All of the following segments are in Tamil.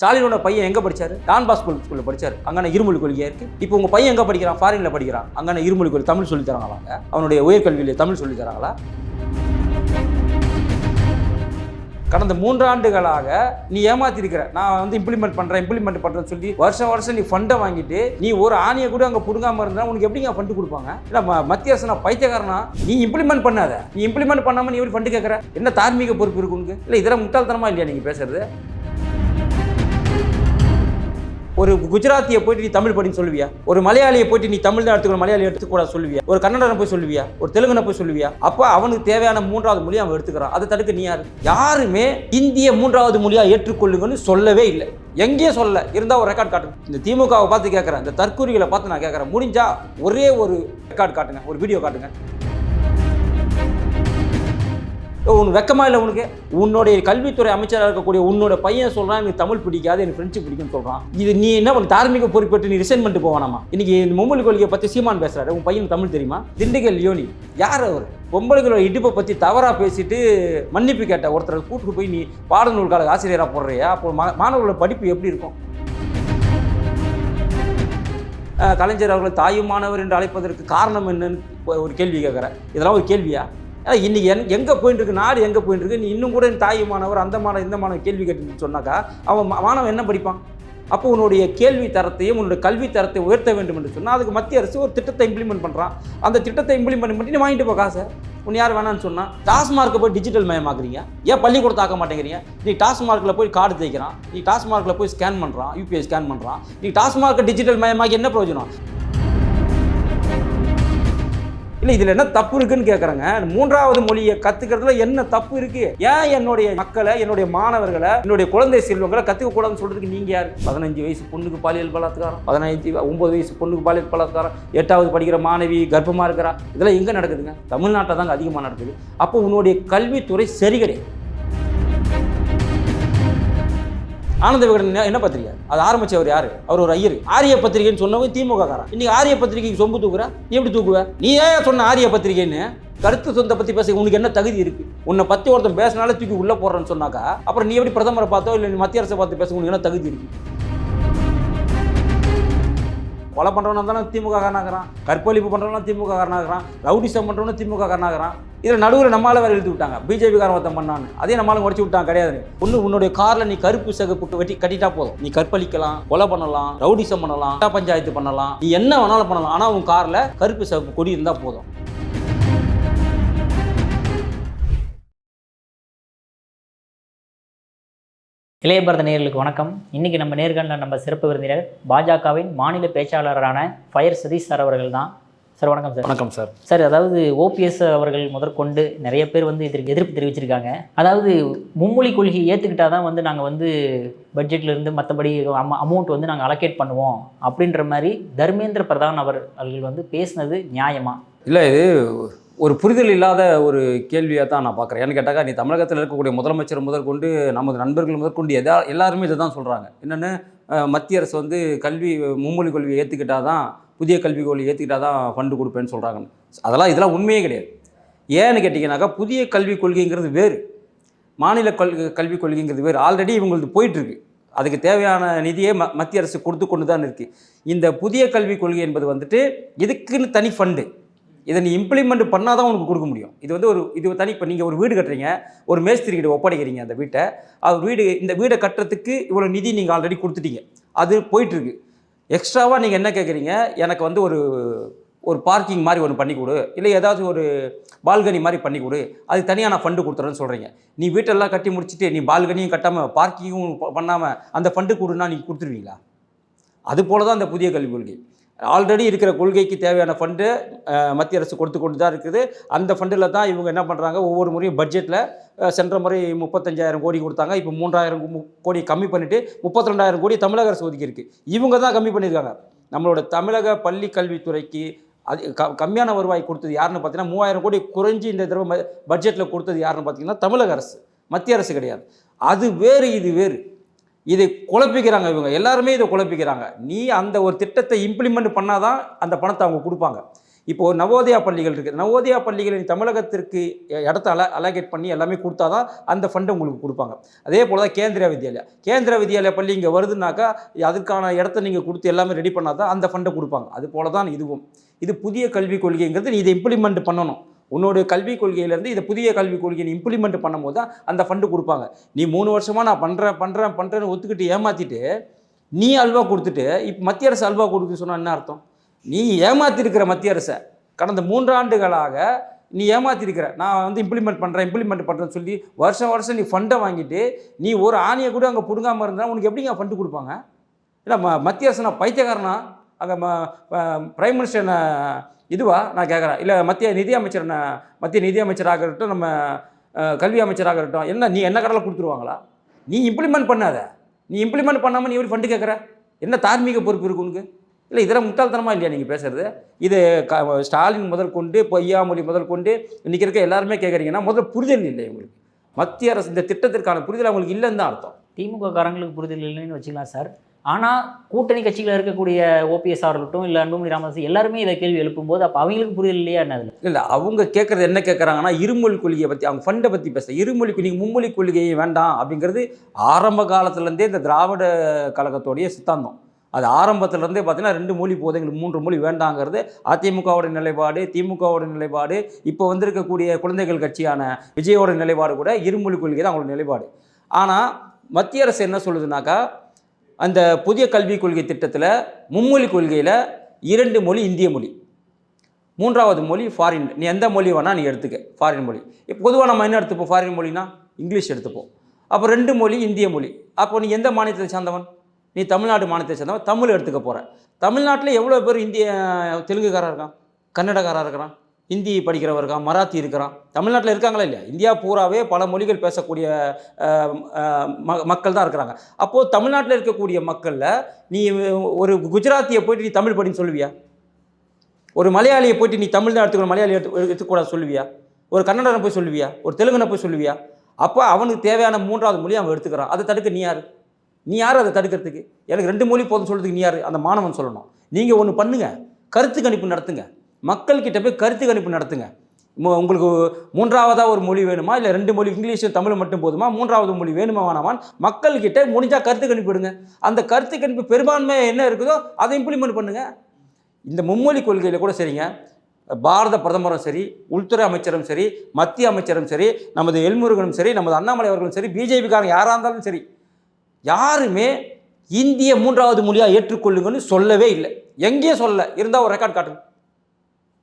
ஸ்டாலினோட பையன் எங்கே படிச்சாரு? டான் பாஸ்கோ ஸ்கூலில் படிச்சாரு. அங்கே இருமொழி கொள்கையாக இருக்குது. இப்போ உங்கள் பையன் எங்கே படிக்கிறான்? ஃபாரினில் படிக்கிறான். அங்கே இருமொழி கொள்கை தமிழ் சொல்லி தராங்களாங்க? அவனுடைய உயர்கல்வியில் தமிழ் சொல்லி தராங்களா? கடந்த 3 ஆண்டுகளாக நீ ஏமாத்திருக்கிற. நான் வந்து இம்ப்ளிமெண்ட் பண்ணுறேன்னு சொல்லி வருஷம் நீ ஃபண்டை வாங்கிட்டு நீ ஒரு ஆணியை கூட அங்கே புடுங்காமல் இருந்தால் உனக்கு எப்படிங்க ஃபண்டு கொடுப்பாங்க? இல்லை மத்திய அரசு நான் பைத்தியக்காரனா? நீ இம்ப்ளிமெண்ட் பண்ணாத. நீ இம்ப்ளிமெண்ட் பண்ணாமல் நீ எப்படி ஃபண்டு கேட்குற? என்ன தார்மீக பொறுப்பு இருக்கு உனக்கு? இல்லை இதெல்லாம் முட்டாள்தனமா இல்லையா நீங்கள் பேசுறது? ஒரு குஜராத்தியை போயிட்டு நீ தமிழ் படின்னு சொல்லுவியா? ஒரு மலையாளியை போயிட்டு நீ தமிழ் தான் எடுத்துக்கணும், மலையாளி எடுத்துக்கூடாது சொல்லுவியா? ஒரு கன்னடனை போய் சொல்லுவியா? ஒரு தெலுங்கனை போய் சொல்லுவியா? அப்போ அவனுக்கு தேவையான 3வது மொழி அவன் எடுத்துக்கிறான். அதை தடுக்க நீ யாரு? யாருமே இந்திய 3வது மொழியா ஏற்றுக்கொள்ளுங்கன்னு சொல்லவே இல்லை. எங்கேயும் சொல்ல. இருந்தால் ஒரு ரெக்கார்ட் காட்டுங்க. இந்த திமுகவை பார்த்து கேட்குறேன், இந்த தற்கூரிகளை பார்த்து நான் கேட்குறேன், முடிஞ்சா ஒரே ஒரு ரெக்கார்டு காட்டுங்க, ஒரு வீடியோ காட்டுங்க. உன் வெக்கமா இல்லை உனக்கு? உன்னுடைய கல்வித்துறை அமைச்சராக இருக்கக்கூடிய உன்னோட பையன் சொல்றான் எனக்கு தமிழ் பிடிக்காது, எனக்கு ஃப்ரெஞ்சு பிடிக்கும்னு சொல்றான். இது நீ என்ன பண்ண? தார்மீக பொறுப்பேற்று நீ ரிசைன் பண்ணிட்டு போவானாமா? இன்னைக்கு மும்மொழி கொள்கையை பற்றி சீமான் பேசுறாரு. உன் பையனுக்கு தமிழ் தெரியுமா? திண்டுக்கல் யோனி யார் அவர்? பொம்பளைகளோட இடுப்பை பற்றி தவறாக பேசிட்டு மன்னிப்பு கேட்ட ஒருத்தரை கூட்டு போய் நீ பாடநூல் கால ஆசிரியராக போடுறியா? அப்போ மாணவர்களோட படிப்பு எப்படி இருக்கும்? கலைஞர் அவர்கள் தாயுமானவர் என்று அழைப்பதற்கு காரணம் என்னன்னு ஒரு கேள்வி கேட்குறேன். இதெல்லாம் ஒரு கேள்வியா? இன்னைக்கு எங்கே போயிட்டு இருக்கு நாடு? எங்கே போயிட்டு இருக்கு? நீ இன்னும் கூட தாயுமானவர் அந்த மாணவர் இந்த மாணவர் கேள்வி கேட்டு சொன்னாக்கா அவன் மாணவன் என்ன படிப்பான்? அப்போ உன்னுடைய கேள்வி தரத்தையும் உன்னுடைய கல்வி தரத்தை உயர்த்த வேண்டும் என்று சொன்னால் அதுக்கு மத்திய அரசு ஒரு திட்டத்தை இம்ப்ளிமெண்ட் பண்ணுறான். அந்த திட்டத்தை இம்ப்ளிமெண்ட் பண்ணி நீ வாங்கிட்டு போ காசை. உன் யார் வேணான்னு சொன்னால் டாஸ்மார்க்கை போய் டிஜிட்டல் மயமாக்குறீங்க. ஏன் பள்ளிக்கூடத்தை ஆக்க மாட்டேங்கிறீங்க? நீ டாஸ்மார்க்கில் போய் கார்டு தேய்க்கிறான், நீ டாஸ்மார்க்கில் போய் ஸ்கேன் பண்ணுறான், யூபிஐ ஸ்கேன் பண்ணுறான். நீ டாஸ்மார்க்கை டிஜிட்டல் மயமாக்கி என்ன பிரயோஜனம்? இல்லை இதில் என்ன தப்பு இருக்குன்னு கேட்குறேங்க. 3வது மொழியை கற்றுக்கிறதுல என்ன தப்பு இருக்குது? ஏன் என்னுடைய மக்களை, என்னுடைய மாணவர்களை, என்னுடைய குழந்தை செல்வங்களை கற்றுக்கக்கூடாதுன்னு சொல்கிறதுக்கு நீங்கள் யார்? 15 வயசு பொண்ணுக்கு பாலியல் பலாத்காரம், 9 வயசு பொண்ணுக்கு பாலியல் பலாத்காரம், 8வது படிக்கிற மாணவி கர்ப்பமாக இருக்கிறா. இதெல்லாம் எங்கே நடக்குதுங்க? தமிழ்நாட்டில் தாங்க அதிகமாக நடக்குது. அப்போ உன்னுடைய கல்வித்துறை சரி கிடையாது. ஆனந்த விகடன் என்ன பத்திரிகை? அது ஆரம்பிச்சவர் யாரு? அவர் ஒரு ஐயர். ஆரிய பத்திரிகைன்னு சொன்னவங்க திமுக காரன். இன்னைக்கு ஆரிய பத்திரிகைக்கு சொம்பு தூக்குற? நீ எப்படி தூக்குவ? நீ ஏன் சொன்ன ஆரிய பத்திரிகைன்னு? கருத்து சொந்த பத்தி பேச உனக்கு என்ன தகுதி இருக்கு? உன்னை பத்தி ஒருத்தன் பேசினாலே தூக்கி உள்ள போடுறேன்னு சொன்னாக்கா அப்புறம் நீ எப்படி பிரதமரை பார்த்தோ இல்லை மத்திய அரசை பார்த்து பேச உனக்கு என்ன தகுதி இருக்கு? கொலை பண்ணுறவனா தானே திமுக காரனாகிறான், கற்பழிப்பு பண்ணுறவனா திமுக காரனாகிறான், ரவுடிசம் பண்ணுறவனா திமுக காரனாகிறான். இதில் நடுவில் நம்மளால வேறு எழுதி விட்டாங்க. பிஜேபி காரன் ஒருத்தன் பண்ணான்னு அதே நம்மளால உடச்சி விட்டாங்க. கிடையாது. உன்னுடைய காரில் நீ கருப்பு சகப்புக்கு வெட்டி கட்டிட்டா போதும். நீ கற்பழிக்கலாம், கொலை பண்ணலாம், ரவுடிசம் பண்ணலாம், பஞ்சாயத்து பண்ணலாம், நீ என்ன வேணாலும் பண்ணலாம். ஆனால் உன் காரில் கருப்பு சகப்பு கொடி இருந்தால் போதும். இளைய பாரத நேயர்களுக்கு வணக்கம். இன்னைக்கு நம்ம நேர்காணலில் நம்ம சிறப்பு விருந்தினர் பாஜகவின் மாநில பேச்சாளரான ஃபயர் சதீஷ் சார் அவர்கள் தான். சார் வணக்கம் சார். வணக்கம் சார். சார், அதாவது ஓபிஎஸ் அவர்கள் முதற்கொண்டு நிறைய பேர் வந்து இதற்கு எதிர்ப்பு தெரிவிச்சிருக்காங்க. அதாவது மும்மொழி கொள்கையை ஏற்றுக்கிட்டால் தான் வந்து நாங்கள் வந்து பட்ஜெட்லேருந்து மற்றபடி அமௌண்ட் வந்து நாங்கள் அலோகேட் பண்ணுவோம் அப்படின்ற மாதிரி தர்மேந்திர பிரதான் அவர்கள் வந்து பேசினது நியாயமா? இல்லை, இது ஒரு புரிதல் இல்லாத ஒரு கேள்வியாக தான் நான் பார்க்குறேன். ஏன்னு கேட்டாக்கா, நீ தமிழகத்தில் இருக்கக்கூடிய முதலமைச்சர் முதற்கொண்டு நமது நண்பர்கள் முதற்கொண்டு எல்லாருமே இதை தான் சொல்கிறாங்க. என்னென்னு மத்திய அரசு வந்து மும்மொழி கொள்கையை ஏற்றுக்கிட்டால் தான், புதிய கல்விக் கொள்கையை ஏற்றுக்கிட்டால் தான் ஃபண்டு கொடுப்பேன்னு சொல்கிறாங்கன்னு. இதெல்லாம் உண்மையே கிடையாது. ஏன்னு கேட்டிங்கனாக்கா, புதிய கல்விக் கொள்கைங்கிறது வேறு, மாநில கல்விக் கொள்கைங்கிறது வேறு. ஆல்ரெடி இவங்களுக்கு போயிட்டுருக்கு. அதுக்கு தேவையான நிதியை மத்திய அரசு கொடுத்து கொண்டு தான் இருக்குது. இந்த புதிய கல்விக் கொள்கை என்பது வந்துட்டு இதுக்குன்னு தனி ஃபண்டு. இதை நீ இம்ப்ளிமெண்ட் பண்ணால் தான் உனக்கு கொடுக்க முடியும். இது வந்து இது தனி. இப்போ நீங்கள் ஒரு வீடு கட்டுறீங்க, ஒரு மேஸ்திரிக்கிட்ட ஒப்படைக்கிறீங்க அந்த வீட்டை. இந்த வீடை கட்டுறதுக்கு இவ்வளோ நிதி நீங்கள் ஆல்ரெடி கொடுத்துட்டீங்க, அது போயிட்டுருக்கு. எக்ஸ்ட்ராவாக நீங்கள் என்ன கேட்குறீங்க? எனக்கு வந்து ஒரு பார்க்கிங் மாதிரி ஒன்று பண்ணி கொடு, இல்லை ஏதாவது ஒரு பால்கனி மாதிரி பண்ணி கொடு, அது தனியாக நான் ஃபண்டு கொடுத்துறேன்னு சொல்கிறீங்க. நீ வீட்டெல்லாம் கட்டி முடிச்சுட்டு நீ பால்கனியும் கட்டாமல் பார்க்கிங்கும் பண்ணாமல் அந்த ஃபண்டு கொடுன்னா நீங்கள் கொடுத்துருவீங்களா? அது போல தான் அந்த புதிய கல்விக் கொள்கை. ஆல்ரெடி இருக்கிற கொள்கைக்கு தேவையான ஃபண்டு மத்திய அரசு கொடுத்து கொண்டு தான் இருக்குது. அந்த ஃபண்டில் தான் இவங்க என்ன பண்ணுறாங்க, ஒவ்வொரு முறையும் பட்ஜெட்டில் சென்ற முறை 35,000 கோடி கொடுத்தாங்க. இப்போ 3,000 கோடி கம்மி பண்ணிவிட்டு 32,000 கோடி தமிழக அரசு ஒதுக்கியிருக்கு. இவங்க தான் கம்மி பண்ணியிருக்காங்க. நம்மளோட தமிழக பள்ளி கல்வித்துறைக்கு அது கம்மியான வருவாய் கொடுத்தது யாருன்னு பார்த்தீங்கன்னா 3,000 கோடி குறைஞ்சி இந்த தடவை பட்ஜெட்டில் கொடுத்தது யாருன்னு பார்த்தீங்கன்னா தமிழக அரசு, மத்திய அரசு கிடையாது. அது வேறு, இது வேறு. இதை குழப்பிக்கிறாங்க இவங்க எல்லாருமே, இதை குழப்பிக்கிறாங்க. நீ அந்த ஒரு திட்டத்தை இம்ப்ளிமெண்ட் பண்ணாதான் அந்த பணத்தை அவங்க கொடுப்பாங்க. இப்போது நவோதயா பள்ளிகள் இருக்குது. நவோதயா பள்ளிகளை தமிழகத்திற்கு இடத்த அலோகேட் பண்ணி எல்லாமே கொடுத்தா தான் அந்த ஃபண்டை உங்களுக்கு கொடுப்பாங்க. அதே போல் தான் கேந்திர வித்யாலயா பள்ளி இங்கே வருதுனாக்கா அதுக்கான இடத்த நீங்கள் கொடுத்து எல்லாமே ரெடி பண்ணால் தான் அந்த ஃபண்டை கொடுப்பாங்க. அது போல தான் இதுவும். இது புதிய கல்விக் கொள்கைங்கிறது நீ இதை இம்ப்ளிமெண்ட் பண்ணணும். உன்னோட கல்விக் கொள்கையிலேருந்து இதை புதிய கல்விக் கொள்கையை நீ இம்ப்ளிமெண்ட் பண்ணும்போது தான் அந்த ஃபண்டு கொடுப்பாங்க. நீ 3 வருஷமாக நான் பண்ணுறேன்னு ஒத்துக்கிட்டு ஏமாற்றிட்டு நீ அல்வா கொடுத்துட்டு இப்போ மத்திய அரசு அல்வா கொடுத்து சொன்னால் என்ன அர்த்தம்? நீ ஏமாற்றிருக்கிற மத்திய அரசை கடந்த 3 ஆண்டுகளாக நீ ஏமாற்றிருக்கிற. நான் வந்து இம்ப்ளிமெண்ட் பண்ணுறேன்னு சொல்லி வருஷம் நீ ஃபண்டை வாங்கிட்டு நீ ஒரு ஆணியை கூட அங்கே பிடுங்காமல் இருந்தால் உனக்கு எப்படிங்க ஃபண்டு கொடுப்பாங்க? இல்லை மத்திய அரசு நான் பைத்தியக்காரனா? அங்கே பிரைம் மினிஸ்டர் இதுவா நான் கேட்குறேன். இல்லை மத்திய நிதி அமைச்சராக இருக்கட்டும், நம்ம கல்வி அமைச்சராக இருக்கட்டும், நீ என்ன கடலை கொடுத்துருவாங்களா? நீ இம்ப்ளிமெண்ட் பண்ணாத. நீ இம்ப்ளிமெண்ட் பண்ணாமல் நீ எப்படி ஃபண்டு கேட்குற? என்ன தார்மீக பொறுப்பு இருக்கு உனக்கு? இல்லை இதெல்லாம் முட்டாள்தனமாக இல்லையா நீங்கள் பேசுகிறது? இது ஸ்டாலின் முதல் கொண்டு பொய்யாமொழி முதல் கொண்டு இன்றைக்கி இருக்க எல்லாருமே கேட்குறீங்கன்னா முதல்ல புரிதல் இல்லை உங்களுக்கு. மத்திய அரசு இந்த திட்டத்திற்கான புரிதல் அவங்களுக்கு இல்லைன்னு தான் அர்த்தம். திமுக காரங்களுக்கு புரிதல் இல்லைன்னு வச்சுக்கலாம் சார். ஆனால் கூட்டணி கட்சியில் இருக்கக்கூடிய ஓபிஎஸ் இருக்கட்டும், இல்லை அன்புமணி ராமதாஸ் எல்லாருமே இதை கேள்வி எழுப்பும்போது அப்போ அவங்களுக்கு புரிதல் இல்லையா என்ன? அதில் இல்லை அவங்க கேட்குறது என்ன கேட்குறாங்கன்னா இருமொழி கொள்கையை பற்றி, அவங்க ஃபண்டை பற்றி பேச. நீங்கள் மும்மொழி கொள்கையை வேண்டாம் அப்படிங்கிறது ஆரம்ப காலத்துலேருந்தே இந்த திராவிட கழகத்தோடைய சித்தாந்தம். அது ஆரம்பத்திலேருந்தே பார்த்தீங்கன்னா 2 மொழி போதும், எங்களுக்கு 3 மொழி வேண்டாங்கிறது அதிமுகவோட நிலைப்பாடு, திமுகவோட நிலைப்பாடு. இப்போ வந்திருக்கக்கூடிய குழந்தைகள் கட்சியான விஜயோட நிலைப்பாடு கூட இருமொழி கொள்கை தான் அவங்களோட நிலைப்பாடு. ஆனால் மத்திய அரசு என்ன சொல்லுதுனாக்கா, அந்த புதிய கல்விக் கொள்கை திட்டத்தில் மும்மொழி கொள்கையில் 2 மொழி இந்திய மொழி, 3வது மொழி ஃபாரின். நீ எந்த மொழி வேணால் நீ எடுத்துக்க, ஃபாரின் மொழி. இப்போ பொதுவாக நம்ம என்ன எடுத்துப்போம்? ஃபாரின் மொழினா இங்கிலீஷ் எடுத்துப்போம். அப்போ 2 மொழி இந்திய மொழி. அப்போ நீ எந்த மாநிலத்தை சேர்ந்தவன்? நீ தமிழ்நாடு மாநிலத்தை சேர்ந்தவன், தமிழ் எடுத்துக்க போகிற. தமிழ்நாட்டில் எவ்வளோ பேர் தெலுங்குக்காரன் இருக்கான், கன்னடக்காரன் இருக்கிறான், ஹிந்தி படிக்கிறவர் இருக்கான், மராத்தி இருக்கிறான். தமிழ்நாட்டில் இருக்காங்களா இல்லையா? இந்தியா பூராவே பல மொழிகள் பேசக்கூடிய மக்கள் தான் இருக்கிறாங்க. அப்போது தமிழ்நாட்டில் இருக்கக்கூடிய மக்களில் நீ ஒரு குஜராத்தியை போய்ட்டு நீ தமிழ் படின்னு சொல்லுவியா? ஒரு மலையாளியை போய்ட்டு நீ தமிழ் தான் எடுத்துக்கணும், மலையாளி எடுத்துக்கூடாது சொல்லுவியா? ஒரு கன்னடனை போய் சொல்லுவியா? ஒரு தெலுங்கனை போய் சொல்லுவியா? அப்போ அவனுக்கு தேவையான 3வது மொழி அவன் எடுத்துக்கிறான். அதை தடுக்க நீ யார் அதை தடுக்கிறதுக்கு? எனக்கு 2 மொழி போதும் சொல்கிறதுக்கு நீ யார்? அந்த மாணவன் சொல்லணும். நீங்கள் ஒன்று பண்ணுங்கள், கருத்து கணிப்பு நடத்துங்க. மக்கள்கிட்ட போய் கருத்து கணிப்பு நடத்துங்க. உங்களுக்கு 3வதாக ஒரு மொழி வேணுமா, இல்லை 2 மொழி இங்கிலீஷும் தமிழ் மட்டும் போதுமா, 3வது மொழி வேணுமா வேணாமான்னு மக்கள்கிட்ட முடிஞ்சால் கருத்து கணிப்பு விடுங்க. அந்த கருத்து கணிப்பு பெரும்பான்மை என்ன இருக்குதோ அதை இம்ப்ளிமெண்ட் பண்ணுங்கள். இந்த மும்மொழி கொள்கையில் கூட சரிங்க, பாரத பிரதமரும் சரி, உள்துறை அமைச்சரும் சரி, மத்திய அமைச்சரும் சரி, நமது எல்முருகனும் சரி, நமது அண்ணாமலை அவர்களும் சரி, பிஜேபிக்காரங்க யாராக இருந்தாலும் சரி, யாருமே இந்திய 3வது மொழியாக ஏற்றுக்கொள்ளுங்கன்னு சொல்லவே இல்லை. எங்கேயும் சொல்லலை. இருந்தால் ஒரு ரெக்கார்ட் காட்டுங்க.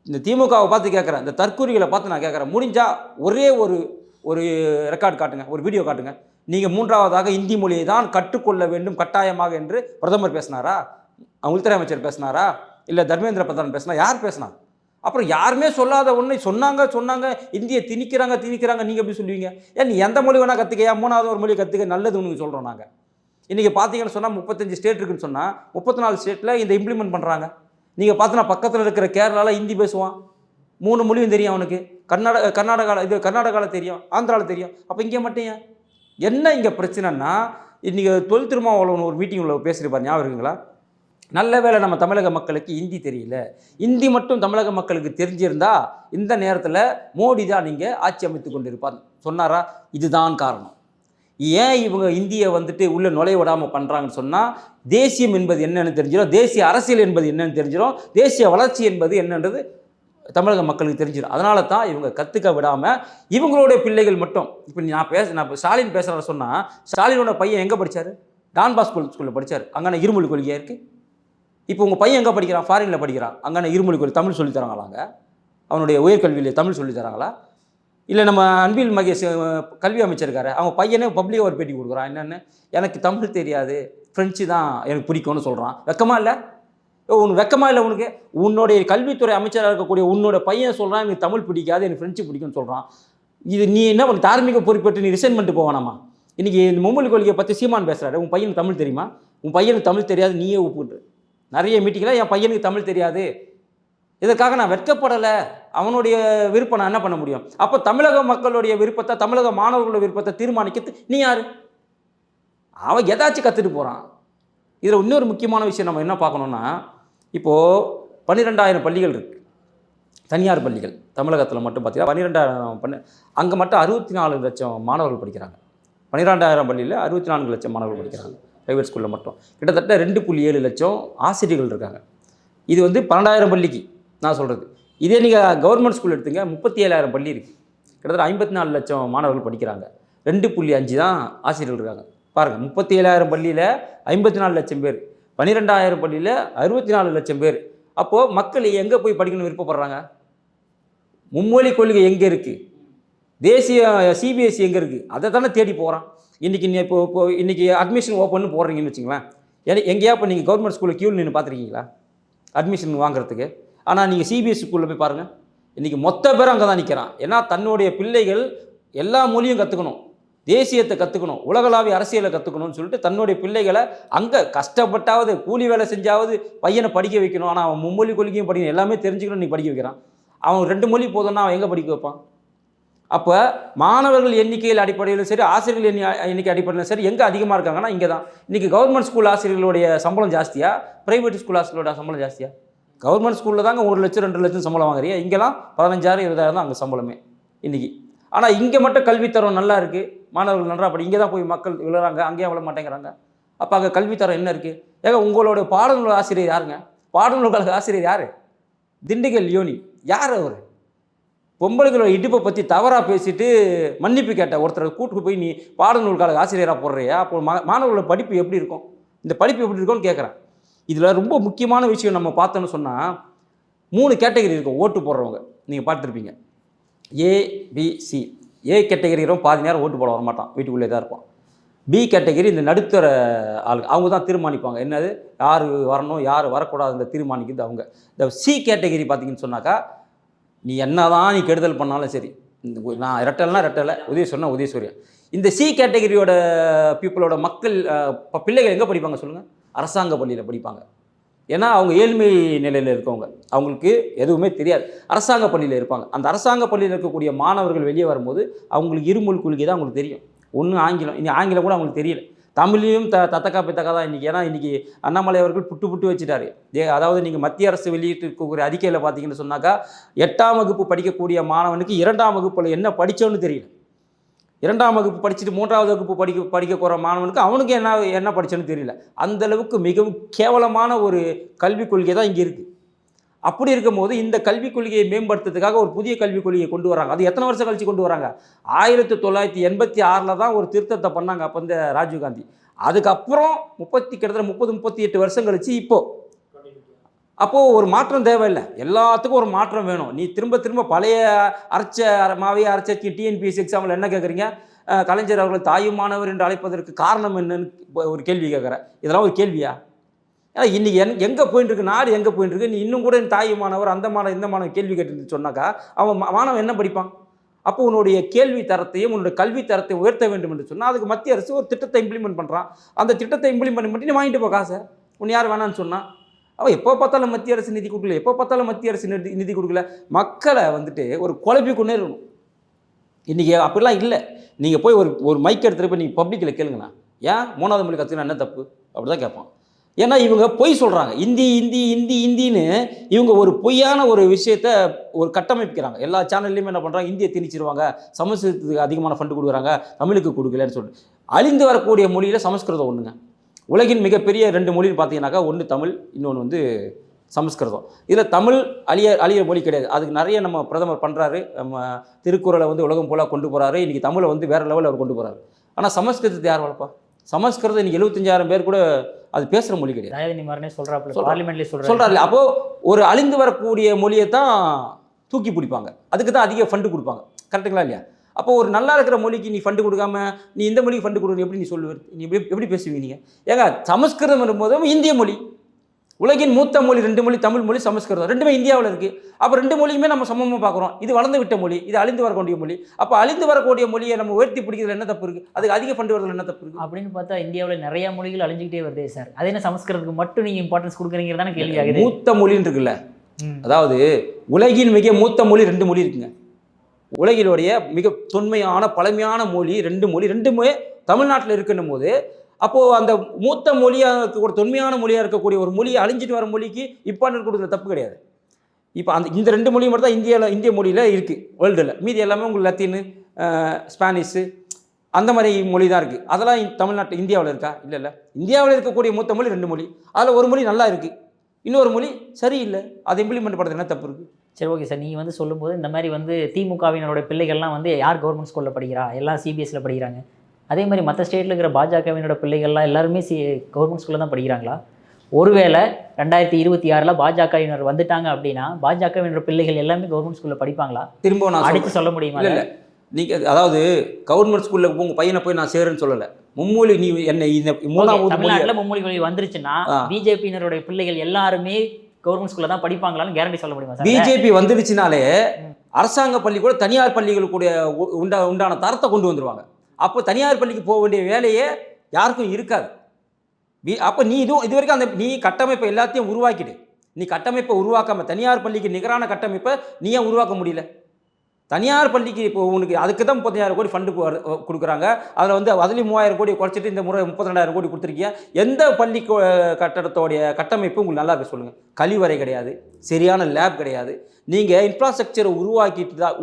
இந்த திமுகவை பார்த்து கேட்குறேன், இந்த தற்கூரிகளை பார்த்து நான் கேட்குறேன், முடிஞ்சால் ஒரே ஒரு ரெக்கார்ட் காட்டுங்க, ஒரு வீடியோ காட்டுங்க. நீங்கள் 3வதாக இந்தி மொழியை தான் கற்றுக்கொள்ள வேண்டும் கட்டாயமாக என்று பிரதமர் பேசினாரா? உள்துறை அமைச்சர் பேசினாரா? இல்லை தர்மேந்திர பிரதான் பேசினா? யார் பேசினா? அப்புறம் யாருமே சொல்லாத ஒன்று சொன்னாங்க இந்தியை திணிக்கிறாங்க. நீங்கள் எப்படி சொல்லுவீங்க? ஏன் நீ எந்த மொழி வேணால் கற்றுக்கையா? 3வது ஒரு மொழி கற்றுக்க, நல்லது ஒன்று சொல்கிறோம் நாங்கள். இன்றைக்கி பார்த்தீங்கன்னு சொன்னால் 35 ஸ்டேட் இருக்குன்னு சொன்னால் 34 ஸ்டேட்டில் இந்த இம்ப்ளிமெண்ட் பண்ணுறாங்க. நீங்கள் பார்த்தோன்னா பக்கத்தில் இருக்கிற கேரளாவில் ஹிந்தி பேசுவான், 3 மொழியும் தெரியும் அவனுக்கு. கர்நாடகாவில் தெரியும், ஆந்திராவில் தெரியும். அப்போ இங்கே மட்டும் என்ன இங்கே பிரச்சனைன்னா, இன்றைக்கி தொல் திருமாவளவன் ஒரு மீட்டிங்கில் பேசியிருப்பார், ஞாபகம் இருக்குங்களா? நல்ல வேளை நம்ம தமிழக மக்களுக்கு ஹிந்தி தெரியல, ஹிந்தி மட்டும் தமிழக மக்களுக்கு தெரிஞ்சிருந்தா இந்த நேரத்தில் மோடி தான் நீங்கள் ஆட்சி அமைத்து கொண்டிருப்பார் சொன்னாரா? இதுதான் காரணம். ஏன் இவங்க இந்தியை உள்ளே நுழைய விடாமல் பண்ணுறாங்கன்னு சொன்னால், தேசியம் என்பது என்னென்னு தெரிஞ்சிடும், தேசிய அரசியல் என்பது என்னென்னு தெரிஞ்சிடும், தேசிய வளர்ச்சி என்பது என்னன்றது தமிழக மக்களுக்கு தெரிஞ்சிடும். அதனால தான் இவங்க கற்றுக்க விடாமல் இவங்களுடைய பிள்ளைகள் மட்டும். இப்போ நான் ஸ்டாலின் பேசுகிறத சொன்னால், ஸ்டாலினோட பையன் எங்கே படித்தார்? டான் பாஸ்கோ ஸ்கூலில் படித்தார். அங்கே இருமொழி கொள்கையாக இருக்குது. இப்போ உங்கள் பையன் எங்கே படிக்கிறான்? ஃபாரினில் படிக்கிறான். அங்கே இருமொழி கொள்கை தமிழ் சொல்லித்தராங்களாங்க? அவனுடைய உயர்கல்வியில் தமிழ் சொல்லித்தராங்களா? இல்லை நம்ம அன்பில் மகேஷ் கல்வி அமைச்சர் இருக்காரு, அவங்க பையனே பப்ளிக்காக ஒரு பேட்டி கொடுக்குறான். என்னென்னு, எனக்கு தமிழ் தெரியாது, ஃப்ரெஞ்சு தான் எனக்கு பிடிக்கும்னு சொல்கிறான். வெக்கமாக இல்லை? உனக்கு வெக்கமாக இல்லை? உனக்கு உன்னுடைய கல்வித்துறை அமைச்சராக இருக்கக்கூடிய உன்னோட பையன் சொல்கிறான் எனக்கு தமிழ் பிடிக்காது, எனக்கு ஃப்ரெஞ்சு பிடிக்கும்னு சொல்கிறான். இது நீ என்ன பண்ண? தார்மீக பொறுப்பேற்று நீ ரிசைன் பண்ணிட்டு போவானாமா? இன்றைக்கி இந்த மும்மொழி கொள்கையை பற்றி சீமான் பேசுகிறாரு. உன் பையனுக்கு தமிழ் தெரியுமா? உன் பையனுக்கு தமிழ் தெரியாது நீயே ஒப்புக்கிட்டு நிறைய மீட்டிங்கில் என் பையனுக்கு தமிழ் தெரியாது, இதற்காக நான் வெட்கப்படலை, அவனுடைய விருப்பம் நான் என்ன பண்ண முடியும்? அப்போ தமிழக மக்களுடைய விருப்பத்தை, தமிழக மாணவர்களுடைய விருப்பத்தை தீர்மானிக்கிறது நீ யார்? அவன் எதாச்சும் கற்றுட்டு போகிறான். இதில் இன்னொரு முக்கியமான விஷயம் நம்ம என்ன பார்க்கணுன்னா, இப்போது 12,000 பள்ளிகள் இருக்குது. தனியார் பள்ளிகள் தமிழகத்தில் மட்டும் பார்த்தீங்கன்னா 12,000 அங்கே மட்டும் 64 லட்சம் மாணவர்கள் படிக்கிறாங்க. 12,000 பள்ளியில் 64 லட்சம் மாணவர்கள் படிக்கிறாங்க ப்ரைவேட் ஸ்கூலில் மட்டும். கிட்டத்தட்ட 2.7 லட்சம் ஆசிரியர்கள் இருக்காங்க. இது வந்து 12,000 பள்ளிக்கு நான் சொல்கிறது. இதே நீங்கள் கவர்மெண்ட் ஸ்கூல் எடுத்துங்க, 37,000 பள்ளி இருக்குது. கிட்டத்தட்ட 54 லட்சம் மாணவர்கள் படிக்கிறாங்க. 2.5 தான் ஆசிரியர்கள் இருக்காங்க. பாருங்கள், 37,000 பள்ளியில் 54 லட்சம் பேர், 12,000 பள்ளியில் 64 லட்சம் பேர். அப்போது மக்கள் எங்கே போய் படிக்கணும்னு விருப்பப்படுறாங்க? மும்மொழி கொள்கை எங்கே இருக்குது? தேசிய சிபிஎஸ்சி எங்கே இருக்குது? அதை தானே தேடி போகிறான். இன்றைக்கி நீ இப்போ இன்றைக்கி அட்மிஷன் ஓப்பன் போடுறீங்கன்னு வச்சுங்களேன். எங்கேயா இப்போ நீங்கள் கவர்மெண்ட் ஸ்கூலில் க்யூவில் நின்று பார்த்துருக்கீங்களா அட்மிஷன் வாங்குறதுக்கு? ஆனால் நீங்கள் சிபிஎஸ்சி ஸ்கூலில் போய் பாருங்கள், இன்றைக்கி மொத்த பேரும் அங்கே தான் நிற்கிறான். ஏன்னா தன்னுடைய பிள்ளைகள் எல்லா மொழியும் கற்றுக்கணும், தேசியத்தை கற்றுக்கணும், உலகளாவிய அரசியலை கற்றுக்கணும்னு சொல்லிட்டு தன்னுடைய பிள்ளைகளை அங்கே கஷ்டப்பட்டாவது கூலி வேலை செஞ்சாவது பையனை படிக்க வைக்கணும். ஆனால் அவன் மும்மொழி கொள்கையும் படிக்கணும், எல்லாமே தெரிஞ்சுக்கணும், நீ படிக்க வைக்கிறான். அவன் 2 மொழி போதும்னா அவன் எங்கே படிக்க வைப்பான்? அப்போ மாணவர்கள் எண்ணிக்கையில் அடிப்படையிலும் சரி, ஆசிரியர்கள் எண்ணிக்கை அடிப்படையிலும் சரி, எங்கே அதிகமாக இருக்காங்கன்னா இங்கே தான். இன்றைக்கி கவர்மெண்ட் ஸ்கூல் ஆசிரியர்களுடைய சம்பளம் ஜாஸ்தியா, ப்ரைவேட் ஸ்கூல் ஆசிரியர்களோட சம்பளம் ஜாஸ்தியா? கவர்மெண்ட் ஸ்கூலில் தாங்க 1 லட்சம் 2 லட்சம் சம்பளம் வாங்குறீங்க. இங்கெல்லாம் 15,000 20,000 தான் அங்கே சம்பளமே இன்றைக்கி. ஆனால் இங்கே மட்டும் கல்வித்தரம் நல்லா இருக்குது, மாணவர்கள் நல்லா படி, இங்கே தான் போய் மக்கள் விழுறாங்க, அங்கேயும் விழ மாட்டேங்கிறாங்க. அப்போ அங்கே கல்வித்தரம் என்ன இருக்குது? ஏங்க உங்களோட பாடநூல் ஆசிரியர் யாருங்க? பாடநூல் கழக ஆசிரியர் யார்? திண்டுக்கல் யோனி. யார் அவர்? பொம்பளைகளோட இடுப்பை பற்றி தவறாக பேசிட்டு மன்னிப்பு கேட்ட ஒருத்தரை கூட்டு போய் நீ பாடநூல் கழக ஆசிரியராக போடுறியா? அப்போ மாணவர்களோட படிப்பு எப்படி இருக்கும்? இந்த படிப்பு எப்படி இருக்கும்னு கேட்குறேன். இதில் ரொம்ப முக்கியமான விஷயம் நம்ம பார்த்தோன்னு சொன்னால் 3 கேட்டகரி இருக்கும் ஓட்டு போடுறவங்க. நீங்கள் பார்த்துருப்பீங்க, ஏபிசி. ஏ கேட்டகரியும் பாதி நேரம் ஓட்டு போட வரமாட்டான், வீட்டுக்குள்ளே தான் இருப்பான். பி கேட்டகரி இந்த நடுத்தர ஆளுங்க, அவங்க தான் தீர்மானிப்பாங்க என்னது யார் வரணும் யார் வரக்கூடாதுன்ற தீர்மானிக்கிறது அவங்க. இந்த சி கேட்டகரி பார்த்தீங்கன்னு சொன்னாக்கா, நீ என்ன தான் நீ கெடுதல் பண்ணாலும் சரி, நான் ரெட்டல்னா ரெட்டலை, உதயசூரியனா உதயசூரியன். இந்த சி கேட்டகரியோட பீப்புளோட மக்கள் பிள்ளைகள் எங்கே படிப்பாங்க சொல்லுங்கள்? அரசாங்க பள்ளியில் படிப்பாங்க. ஏன்னா அவங்க ஏழ்மை நிலையில் இருக்கவங்க, அவங்களுக்கு எதுவுமே தெரியாது, அரசாங்க பள்ளியில் இருப்பாங்க. அந்த அரசாங்க பள்ளியில் இருக்கக்கூடிய மாணவர்கள் வெளியே வரும்போது அவங்களுக்கு இருமொழி கொள்கை தான் அவங்களுக்கு தெரியும். ஒன்று ஆங்கிலம், இனி ஆங்கிலம் கூட அவங்களுக்கு தெரியல. தமிழையும் தத்தக்கா பித்தக்கா தான் இன்றைக்கி. ஏன்னா இன்றைக்கி அண்ணாமலை அவர்கள் புட்டு வச்சுட்டாரு. அதாவது நீங்கள் மத்திய அரசு வெளியிட்டு இருக்கக்கூடிய அறிக்கையில் பார்த்தீங்கன்னு சொன்னாக்கா, 8ஆம் வகுப்பு படிக்கக்கூடிய மாணவனுக்கு 2ஆம் வகுப்பில் என்ன படித்தோன்னு தெரியல. 2ஆம் வகுப்பு படிச்சுட்டு 3ஆவது வகுப்பு படிக்க போகிற மாணவனுக்கு அவனுக்கு என்ன படித்தோன்னு தெரியல. அந்தளவுக்கு மிகவும் கேவலமான ஒரு கல்விக் கொள்கை தான் இங்கே இருக்குது. அப்படி இருக்கும்போது இந்த கல்விக் கொள்கையை மேம்படுத்துறதுக்காக ஒரு புதிய கல்விக் கொள்கையை கொண்டு வராங்க. அது எத்தனை வருஷம் கழிச்சு கொண்டு வராங்க? 1986 தான் ஒரு திருத்தத்தை பண்ணாங்க அப்போ இந்த ராஜீவ்காந்தி. அதுக்கப்புறம் கிட்டத்தட்ட 30-38 வருஷம் கழிச்சு அப்போது ஒரு மாற்றம் தேவையில்லை, எல்லாத்துக்கும் ஒரு மாற்றம் வேணும். நீ திரும்ப பழைய மாவையே அரைச்சி டிஎன்பிஎஸ்சி எக்ஸாமில் என்ன கேட்குறீங்க? கலைஞர் அவர்கள் தாயுமானவர் என்று அழைப்பதற்கு காரணம் என்னன்னு ஒரு கேள்வி கேட்குறேன். இதெல்லாம் ஒரு கேள்வியா? ஏன்னா இன்றைக்கி எங்கே போயிட்டுருக்கு, நாடு எங்கே போயிட்டுருக்கு? நீ இன்னும் கூட தாயுமானவர் அந்த மாணவர் இந்த மாணவர் கேள்வி கேட்டு சொன்னாக்கா அவன் மாணவன் என்ன படிப்பான்? அப்போ உன்னுடைய கேள்வி தரத்தையும் உன்னுடைய கல்வி தரத்தை உயர்த்த வேண்டும் என்று சொன்னால் அதுக்கு மத்திய அரசு ஒரு திட்டத்தை இம்ப்ளிமெண்ட் பண்ணுறான். அந்த திட்டத்தை இம்ப்ளிமெண்ட் பண்ணி நீ வாங்கிட்டு போ காசை. உன்னை யார் வேணான்னு சொன்னால்? அவள் எப்போ பார்த்தாலும் மத்திய அரசு நிதி கொடுக்கல, எப்போ பார்த்தாலும் மத்திய அரசு நிதி கொடுக்கல. மக்களை ஒரு குழப்பி கொண்டே இருக்கணும். இன்றைக்கி அப்படிலாம் இல்லை. நீங்கள் போய் ஒரு மைக் எடுத்துகிட்டு போய் நீங்கள் பப்ளிக்கில் கேளுங்கண்ணா, ஏன் 3வது மொழி கற்றுக்கினா என்ன தப்பு அப்படி தான் கேட்பான். ஏன்னா இவங்க பொய் சொல்கிறாங்க. இந்தின்னு இவங்க ஒரு பொய்யான ஒரு விஷயத்தை ஒரு கட்டமைக்கிறாங்க. எல்லா சேனல்லையுமே என்ன பண்ணுறாங்க, இந்தியை திணிச்சிருவாங்க, சமஸ்கிருதத்துக்கு அதிகமான ஃபண்டு கொடுக்குறாங்க, தமிழுக்கு கொடுக்கலன்னு சொல்லிட்டு. அழிந்து வரக்கூடிய மொழியில் சமஸ்கிருதம் ஒன்றுங்க. உலகின் மிகப்பெரிய 2 மொழின்னு பார்த்தீங்கன்னாக்கா, ஒன்று தமிழ், இன்னொன்று சமஸ்கிருதம். இதில் தமிழ் அழிய மொழி கிடையாது. அதுக்கு நிறைய நம்ம பிரதமர் பண்ணுறாரு. நம்ம திருக்குறளை உலகம் போல கொண்டு போகிறாரு. இன்றைக்கி தமிழை வேறு லெவலில் அவர் கொண்டு போகிறாரு. ஆனால் சமஸ்கிருதத்தை யார் வளர்ப்பா? சமஸ்கிருதம் இன்றைக்கி 75,000 பேர் கூட அது பேசுகிற மொழி கிடையாது. சொல்கிறாரு. அப்போது ஒரு அழிந்து வரக்கூடிய மொழியை தான் தூக்கி பிடிப்பாங்க, அதுக்கு தான் அதிக ஃபண்டு கொடுப்பாங்க. கரெக்டுங்களா இல்லையா? அப்போ ஒரு நல்லா இருக்கிற மொழிக்கு நீ ஃபண்டு கொடுக்காம நீ இந்த மொழிக்கு ஃபண்டு கொடுக்கணும் எப்படி நீ சொல்லுவீங்க? நீ எப்படி பேசுவீங்க நீங்கள்? ஏங்க சமஸ்கிருதம் வரும்போதும் இந்திய மொழி, உலகின் மூத்த மொழி 2 மொழி, தமிழ் மொழி, சமஸ்கிருதம், ரெண்டுமே இந்தியாவில் இருக்குது. அப்போ 2 மொழியுமே நம்ம சமமாக பார்க்குறோம். இது வளர்ந்து விட்ட மொழி, இது அழிந்து வரக்கூடிய மொழி. அப்போ அழிந்து வரக்கூடிய மொழியை நம்ம உயர்த்தி பிடிக்கிறதுல என்ன தப்பு இருக்குது? அதுக்கு அதிக ஃபண்டு வரதுல என்ன தப்பு இருக்குது? அப்படின்னு பார்த்தா இந்தியாவில் நிறைய மொழிகள் அழிஞ்சிக்கிட்டே வருதே சார். அது என்ன சமஸ்கிருதத்துக்கு மட்டும் நீங்கள் இம்பார்ட்டன்ஸ் கொடுக்குறீங்கிறதான கேள்வி ஆகுது. மூத்த மொழின்னு இருக்குல்ல, அதாவது உலகின் மிக மூத்த மொழி 2 மொழி இருக்குங்க. உலகினுடைய மிக தொன்மையான பழமையான மொழி 2 மொழி, 2மே தமிழ்நாட்டில் இருக்குன்னும் போது அப்போது அந்த மூத்த மொழியாக இருக்கக்கூடிய தொன்மையான மொழியாக இருக்கக்கூடிய ஒரு மொழியை அழிஞ்சிட்டு வர மொழிக்கு இம்பார்ட்டன்ட் கொடுக்குற தப்பு கிடையாது. இப்போ இந்த 2 மொழி மட்டும் தான் இந்திய மொழியில் இருக்குது வேர்ல்டில். மீதி எல்லாமே உங்களுக்கு லத்தீனு, ஸ்பானிஷு அந்த மாதிரி மொழி தான் இருக்குது. அதெல்லாம் தமிழ்நாட்டில் இந்தியாவில் இருக்கா? இல்லை. இந்தியாவில் இருக்கக்கூடிய மூத்த மொழி 2 மொழி. அதில் ஒரு மொழி நல்லா இருக்குது, இன்னொரு மொழி சரியில்லை. அதை இம்ப்ளிமெண்ட் பண்ணுறது என்ன தப்பு இருக்குது? சரி, ஓகே சார். நீங்கள் வந்து சொல்லும்போது இந்த மாதிரி வந்து திமுகவினரோட பிள்ளைகள்லாம் வந்து யார் கவர்மெண்ட் ஸ்கூலில் படிக்கிறா, எல்லாம் சிபிஎஸ்சியில் படிக்கிறாங்க. அதே மாதிரி மற்ற ஸ்டேட்டில் இருக்கிற பாஜகவினோட பிள்ளைகள்லாம் எல்லாருமே கவர்மெண்ட் ஸ்கூலில் தான் படிக்கிறாங்களா? ஒருவேளை 2026 பாஜகவினர் வந்துட்டாங்க அப்படின்னா பாஜகவினோட பிள்ளைகள் எல்லாமே கவர்மெண்ட் ஸ்கூலில் படிப்பாங்களா? திரும்ப நான் அடித்து சொல்ல முடியுமா? இல்லை, நீங்கள் அதாவது கவர்மெண்ட் ஸ்கூலில் உங்கள் பையனை போய் நான் சேருன்னு சொல்லலை. மும்மொழி நீ என்ன இந்த 3வது தமிழ்நாட்டில் மும்மொழி கொள்கை வந்துருச்சுன்னா பிஜேபியினருடைய பிள்ளைகள் எல்லாருமே கவர்மெண்ட் ஸ்கூலில் தான் படிப்பாங்களான்னு கேரண்டி சொல்ல முடியுமா சார்? பிஜேபி வந்துருச்சுனாலே அரசாங்க பள்ளி கூட தனியார் பள்ளிகள் கூட உண்டான தரத்தை கொண்டு வந்துருவாங்க. அப்போ தனியார் பள்ளிக்கு போக வேண்டிய வேலையே யாருக்கும் இருக்காது. அப்போ நீ இது வரைக்கும் நீ கட்டமைப்பை எல்லாத்தையும் உருவாக்கிடு. நீ கட்டமைப்பை உருவாக்காமல் தனியார் பள்ளிக்கு நிகரான கட்டமைப்பை நீ ஏன் உருவாக்க முடியல? தனியார் பள்ளிக்கு இப்போ உனக்கு அதுக்கு தான் 30,000 கோடி ஃபண்டு கொடுக்குறாங்க. அதில் வந்து அதுலேயும் 3,000 கோடி குறைச்சிட்டு இந்த முறை 32,000 கோடி கொடுத்துருக்கீங்க. எந்த பள்ளி கட்டடத்தோடைய கட்டமைப்பு உங்களுக்கு நல்லா இருக்க சொல்லுங்கள். கழிவறை கிடையாது, சரியான லேப் கிடையாது. நீங்கள் இன்ஃப்ராஸ்ட்ரக்சரை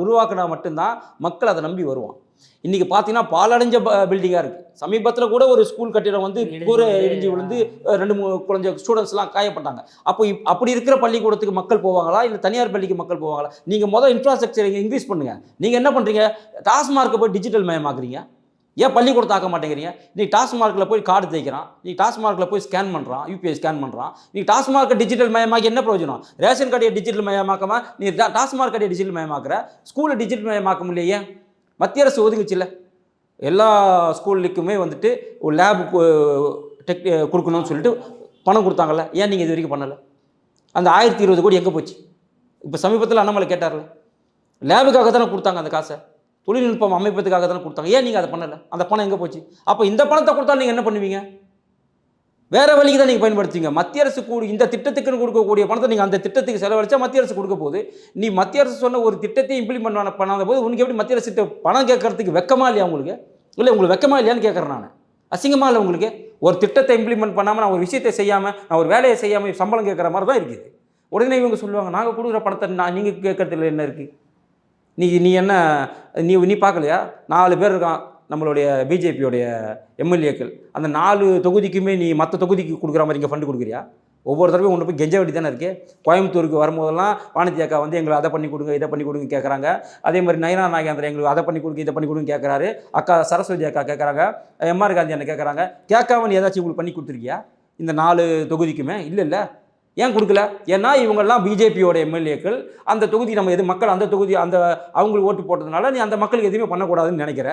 உருவாக்கினா மட்டும்தான் மக்கள் அதை நம்பி வருவான். இன்றைக்கி பார்த்தீங்கன்னா பாலடைஞ்ச பில்டிங்காக இருக்குது. சமீபத்தில் கூட ஒரு ஸ்கூல் கட்டிடம் வந்து கூரை இடிஞ்சு விழுந்து 2-3 குழந்தை ஸ்டூடெண்ட்ஸ்லாம் காயப்பட்டாங்க. அப்போ அப்படி இருக்கிற பள்ளிக்கூடத்துக்கு மக்கள் போவாங்களா, இல்லை தனியார் பள்ளிக்கு மக்கள் போவாங்களா? நீங்கள் முதல் இன்ஃப்ராஸ்ட்ரக்சர் இன்க்ரீஸ் பண்ணுங்கள். நீங்கள் என்ன பண்ணுறீங்க? டாஸ்மார்க்கை போய் டிஜிட்டல் மயமாக்குறீங்க. ஏன் பள்ளிக்கூடத்தை ஆக்க மாட்டேங்கிறீங்க? நீ டாஸ்மார்க்கில் போய் கார்டு தேய்க்கிறான், நீ டாஸ்மார்க்கில் போய் ஸ்கேன் பண்ணுறான், யூபிஐ ஸ்கேன் பண்ணுறான். நீ டாஸ்மார்க்கை டிஜிட்டல் மயமாக்கி என்ன பிரயோஜனம்? ரேஷன் கார்டை டிஜிட்டல் மயமாக்காமல் நீ டாஸ்மார்க்கை டிஜிட்டல் மயமாக்குற, ஸ்கூலை டிஜிட்டல் மயமாக்க முடியலையே. மத்திய அரசு ஒதுங்குச்சுல்ல, எல்லா ஸ்கூலுக்குமே வந்துட்டு ஒரு லேப் கொடுக்கணும்னு சொல்லிட்டு பணம் கொடுத்தாங்கல்ல. ஏன் நீங்கள் இது வரைக்கும் பண்ணலை? அந்த 1020 கோடி எங்கே போச்சு? இப்போ சமீபத்தில் அண்ணாமலை கேட்டார்ல, லேபுக்காக தானே கொடுத்தாங்க அந்த காசை, தொழில்நுட்பம் அமைப்பதுக்காக தானே கொடுத்தாங்க. ஏன் நீங்கள் அதை பண்ணலை? அந்த பணம் எங்கே போச்சு? அப்போ இந்த பணத்தை கொடுத்தாலும் நீங்கள் என்ன பண்ணுவீங்க? வேறு வழிக்கு தான் நீங்கள் பயன்படுத்துவீங்க. மத்திய அரசு இந்த திட்டத்துக்குன்னு கொடுக்கக்கூடிய பணத்தை நீங்கள் அந்த திட்டத்துக்கு செலவழிச்சா மத்திய அரசு கொடுக்க போகுது. நீ மத்திய அரசு சொன்ன ஒரு திட்டத்தை இம்ப்ளிமெண்ட் பண்ணாத போது உனக்கு எப்படி மத்திய அரசு பணம் கேட்கறதுக்கு வெக்கமா இல்லையா உங்களுக்கு? இல்லை உங்களுக்கு வெக்கமா இல்லையான்னு கேட்குறேன் நான். அசிங்கமாக இல்லை உங்களுக்கு? ஒரு திட்டத்தை இம்ப்ளிமெண்ட் பண்ணாமல், நான் ஒரு விஷயத்தை செய்யாமல், நான் ஒரு வேலையை செய்யாமல் சம்பளம் கேட்குற மாதிரி தான் இருக்குது. உடனே இவங்க சொல்லுவாங்க, நாங்கள் கொடுக்குற பணத்தை நீங்கள் கேட்கறதுல என்ன இருக்குது? நீ என்ன நீ பார்க்கலையா? 4 பேர் இருக்கான் நம்மளுடைய பிஜேபியோடைய எம்எல்ஏக்கள். அந்த 4 தொகுதிக்குமே நீ மற்ற தொகுதிக்கு கொடுக்குற மாதிரி இங்கே ஃபண்டு கொடுக்குறியா? ஒவ்வொரு தடவையும் ஒன்று போய் கெஞ்ச வேண்டி தானே இருக்குது. கோயம்புத்தூருக்கு வரும்போதெல்லாம் வானதி அக்கா வந்து எங்களை அதை பண்ணி கொடுங்க, இதை பண்ணி கொடுங்க கேட்குறாங்க. அதே மாதிரி நயனா நாகேந்திரன் எங்களுக்கு அதை பண்ணி கொடுங்க, இதை பண்ணி கொடுங்க கேட்குறாரு. அக்கா சரஸ்வதி அக்கா கேட்குறாங்க, எம்ஆர் காந்தி என்ன கேட்குறாங்க. கேட்காம நீ ஏதாச்சும் உங்களுக்கு பண்ணி கொடுத்துருக்கியா இந்த 4 தொகுதிக்குமே? இல்லை. ஏன் கொடுக்கல? ஏன்னா இவங்கெல்லாம் பிஜேபியோட எம்எல்ஏக்கள். அந்த தொகுதி நம்ம மக்கள் அந்த தொகுதி அவங்களுக்கு ஓட்டு போட்டதுனால நீ அந்த மக்களுக்கு எதுவுமே பண்ணக்கூடாதுன்னு நினைக்கிற.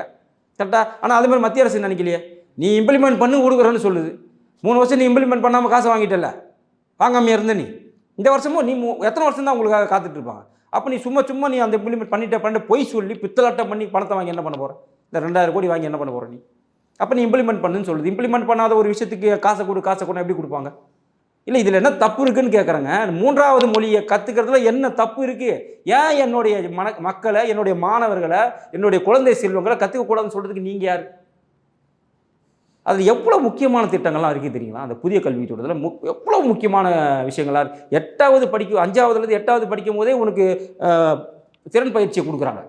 கரெக்டாக? ஆனால் அதே மாதிரி மத்திய அரசு நினைக்கலையே. நீ இம்ப்ளிமெண்ட் பண்ணி கொடுக்குறேன்னு சொல்லுது. 3 வருஷம் நீ இம்ப்ளிமெண்ட் பண்ணாமல் காசை வாங்கிட்டல, வாங்காமல் இருந்த நீ. இந்த வருஷமும் நீ எத்தனை வருஷம் தான் உங்களுக்காக காத்துட்ருப்பாங்க? அப்போ நீ சும்மா நீ அந்த இம்ப்ளிமெண்ட் பண்ணிட்டு பொய் சொல்லி பித்தலாட்டம் பண்ணி பணத்தை வாங்கி என்ன பண்ண போகிற? இந்த 2000 கோடி வாங்கி என்ன பண்ண போகிற நீ? அப்போ நீ இம்ப்ளிமெண்ட் பண்ணுன்னு சொல்லுது. இம்ப்ளிமெண்ட் பண்ணாத ஒரு விஷயத்துக்கு காசை கொடு எப்படி கொடுப்பாங்க? இல்லை, இதில் என்ன தப்பு இருக்குன்னு கேட்குறேங்க. 3வது மொழியை கற்றுக்கிறதுல என்ன தப்பு இருக்குது? ஏன் என்னுடைய மக்களை, என்னுடைய மாணவர்களை, என்னுடைய குழந்தை செல்வங்களை கற்றுக்கக்கூடாதுன்னு சொல்கிறதுக்கு நீங்கள் யார்? அதில் எவ்வளோ முக்கியமான திட்டங்கள்லாம் இருக்குது தெரியுங்களா? அந்த புதிய கல்வி திட்டத்தில் எவ்வளோ முக்கியமான விஷயங்களாக இருக்குது. 5ஆவதுலேருந்து 8ஆவது படிக்கும் போதே உனக்கு திறன் பயிற்சியை கொடுக்குறாங்க.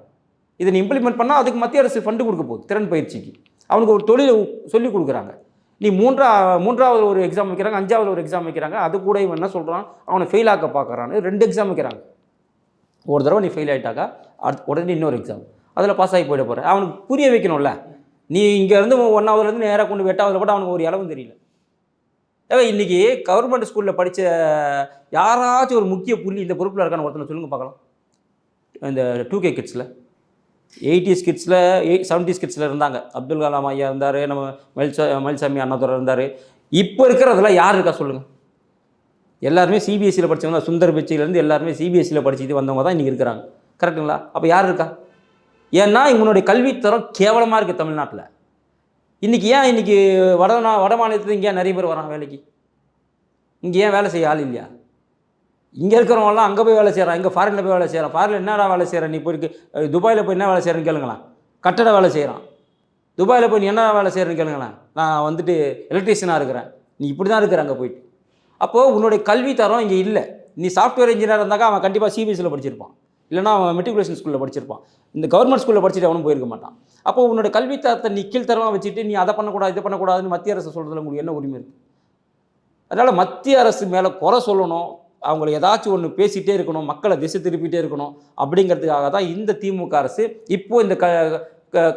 இதை நீ இம்ப்ளிமெண்ட் பண்ணால் அதுக்கு மத்திய அரசு ஃபண்டு கொடுக்க போகுது. திறன் பயிற்சிக்கு அவனுக்கு ஒரு தொழில் சொல்லி கொடுக்குறாங்க. நீ 3ஆவது ஒரு எக்ஸாம் வைக்கிறாங்க, 5ஆவது ஒரு எக்ஸாம் வைக்கிறாங்க. அது கூட இவன் என்ன சொல்கிறான், அவனை ஃபெயில் ஆக்க பார்க்குறான்னு 2 எக்ஸாம் வைக்கிறாங்க. ஒரு தடவை நீ ஃபெயில் ஆகிட்டாக்கா உடனே இன்னொரு எக்ஸாம், அதில் பாஸ் ஆகி போயிட போகிற. அவனுக்கு புரிய வைக்கணும்ல. நீ இங்கேருந்து 1ஆவதுலேருந்து நேராக கொண்டு 8ஆவதில் போட்டு அவனுக்கு ஒரு இளவும் தெரியல. இன்றைக்கி கவர்மெண்ட் ஸ்கூலில் படித்த யாராச்சும் ஒரு முக்கிய புள்ளி இந்த பொறுப்பில் இருக்கான்னு ஒருத்தனை சொல்லுங்கள் பார்க்கலாம். இந்த 2K கிட்ஸில் 80s கிட்ஸில் 70s கிட்ஸில் இருந்தாங்க. அப்துல் கலாம் ஐயா இருந்தார், நம்ம மயில்சாமி அண்ணாதுரை இருந்தார். இப்போ இருக்கிறதெல்லாம் யார் இருக்கா சொல்லுங்கள்? எல்லாருமே சிபிஎஸ்சியில் படித்தவங்க. சுந்தர் பிச்சையிலேருந்து எல்லாருமே சிபிஎஸ்சியில் படிச்சுட்டு வந்தவங்க தான் இன்றைக்கி இருக்கிறாங்க. கரெக்டுங்களா? அப்போ யார் இருக்கா? ஏன்னா இவனுடைய கல்வித்தரம் கேவலமாக இருக்குது தமிழ்நாட்டில். இன்றைக்கி வட மாநிலத்தில் இங்கே நிறைய பேர் வரான் வேலைக்கு. இங்கே ஏன் வேலை செய்ய ஆள் இல்லையா? இங்கே இருக்கிறவங்களாம் அங்கே போய் வேலை செய்கிறான், இங்கே ஃபாரினில் போய் வேலை செய்கிறான். ஃபாரினில் என்னடா வேலை செய்கிறேன்? நீ போய் துபாயில் போய் என்ன வேலை செய்கிறேன்னு கேளுங்களேன். கட்டட வேலை செய்கிறான். துபாயில் போய் நீ என்ன வேலை செய்கிறேன்னு கேளுங்களேன். நான் வந்துட்டு எலக்ட்ரீஷியனாக இருக்கிறேன். நீ இப்படி தான் இருக்கிற அங்கே போயிட்டு. அப்போது உன்னுடைய கல்வி தரம் இங்கே இல்லை. நீ சாஃப்ட்வேர் இன்ஜினியர் இருந்தாக்கா அவன் கண்டிப்பாக சிபிஎஸ்சியில் படிச்சிருப்பான், இல்லைனா அவன் மெட்ரிகுலேஷன் ஸ்கூலில் படிச்சிருப்பான். இந்த கவர்மெண்ட் ஸ்கூலில் படிச்சுட்டு அவனும் போயிருக்க மாட்டான். அப்போ உன்னோட கல்வித்தரத்தை நீ கீழ்த்தரமாக வச்சுட்டு நீ அதை பண்ணக்கூடாது இதை பண்ணக்கூடாதுன்னு மத்திய அரசு சொல்கிறதுல உங்களுக்கு என்ன உரிமை இருக்குது? அதனால் மத்திய அரசு மேலே குறை சொல்லணும், அவங்கள ஏதாச்சும் ஒன்று பேசிகிட்டே இருக்கணும், மக்களை திசை திருப்பிகிட்டே இருக்கணும். அப்படிங்கிறதுக்காக தான் இந்த திமுக அரசு இப்போது இந்த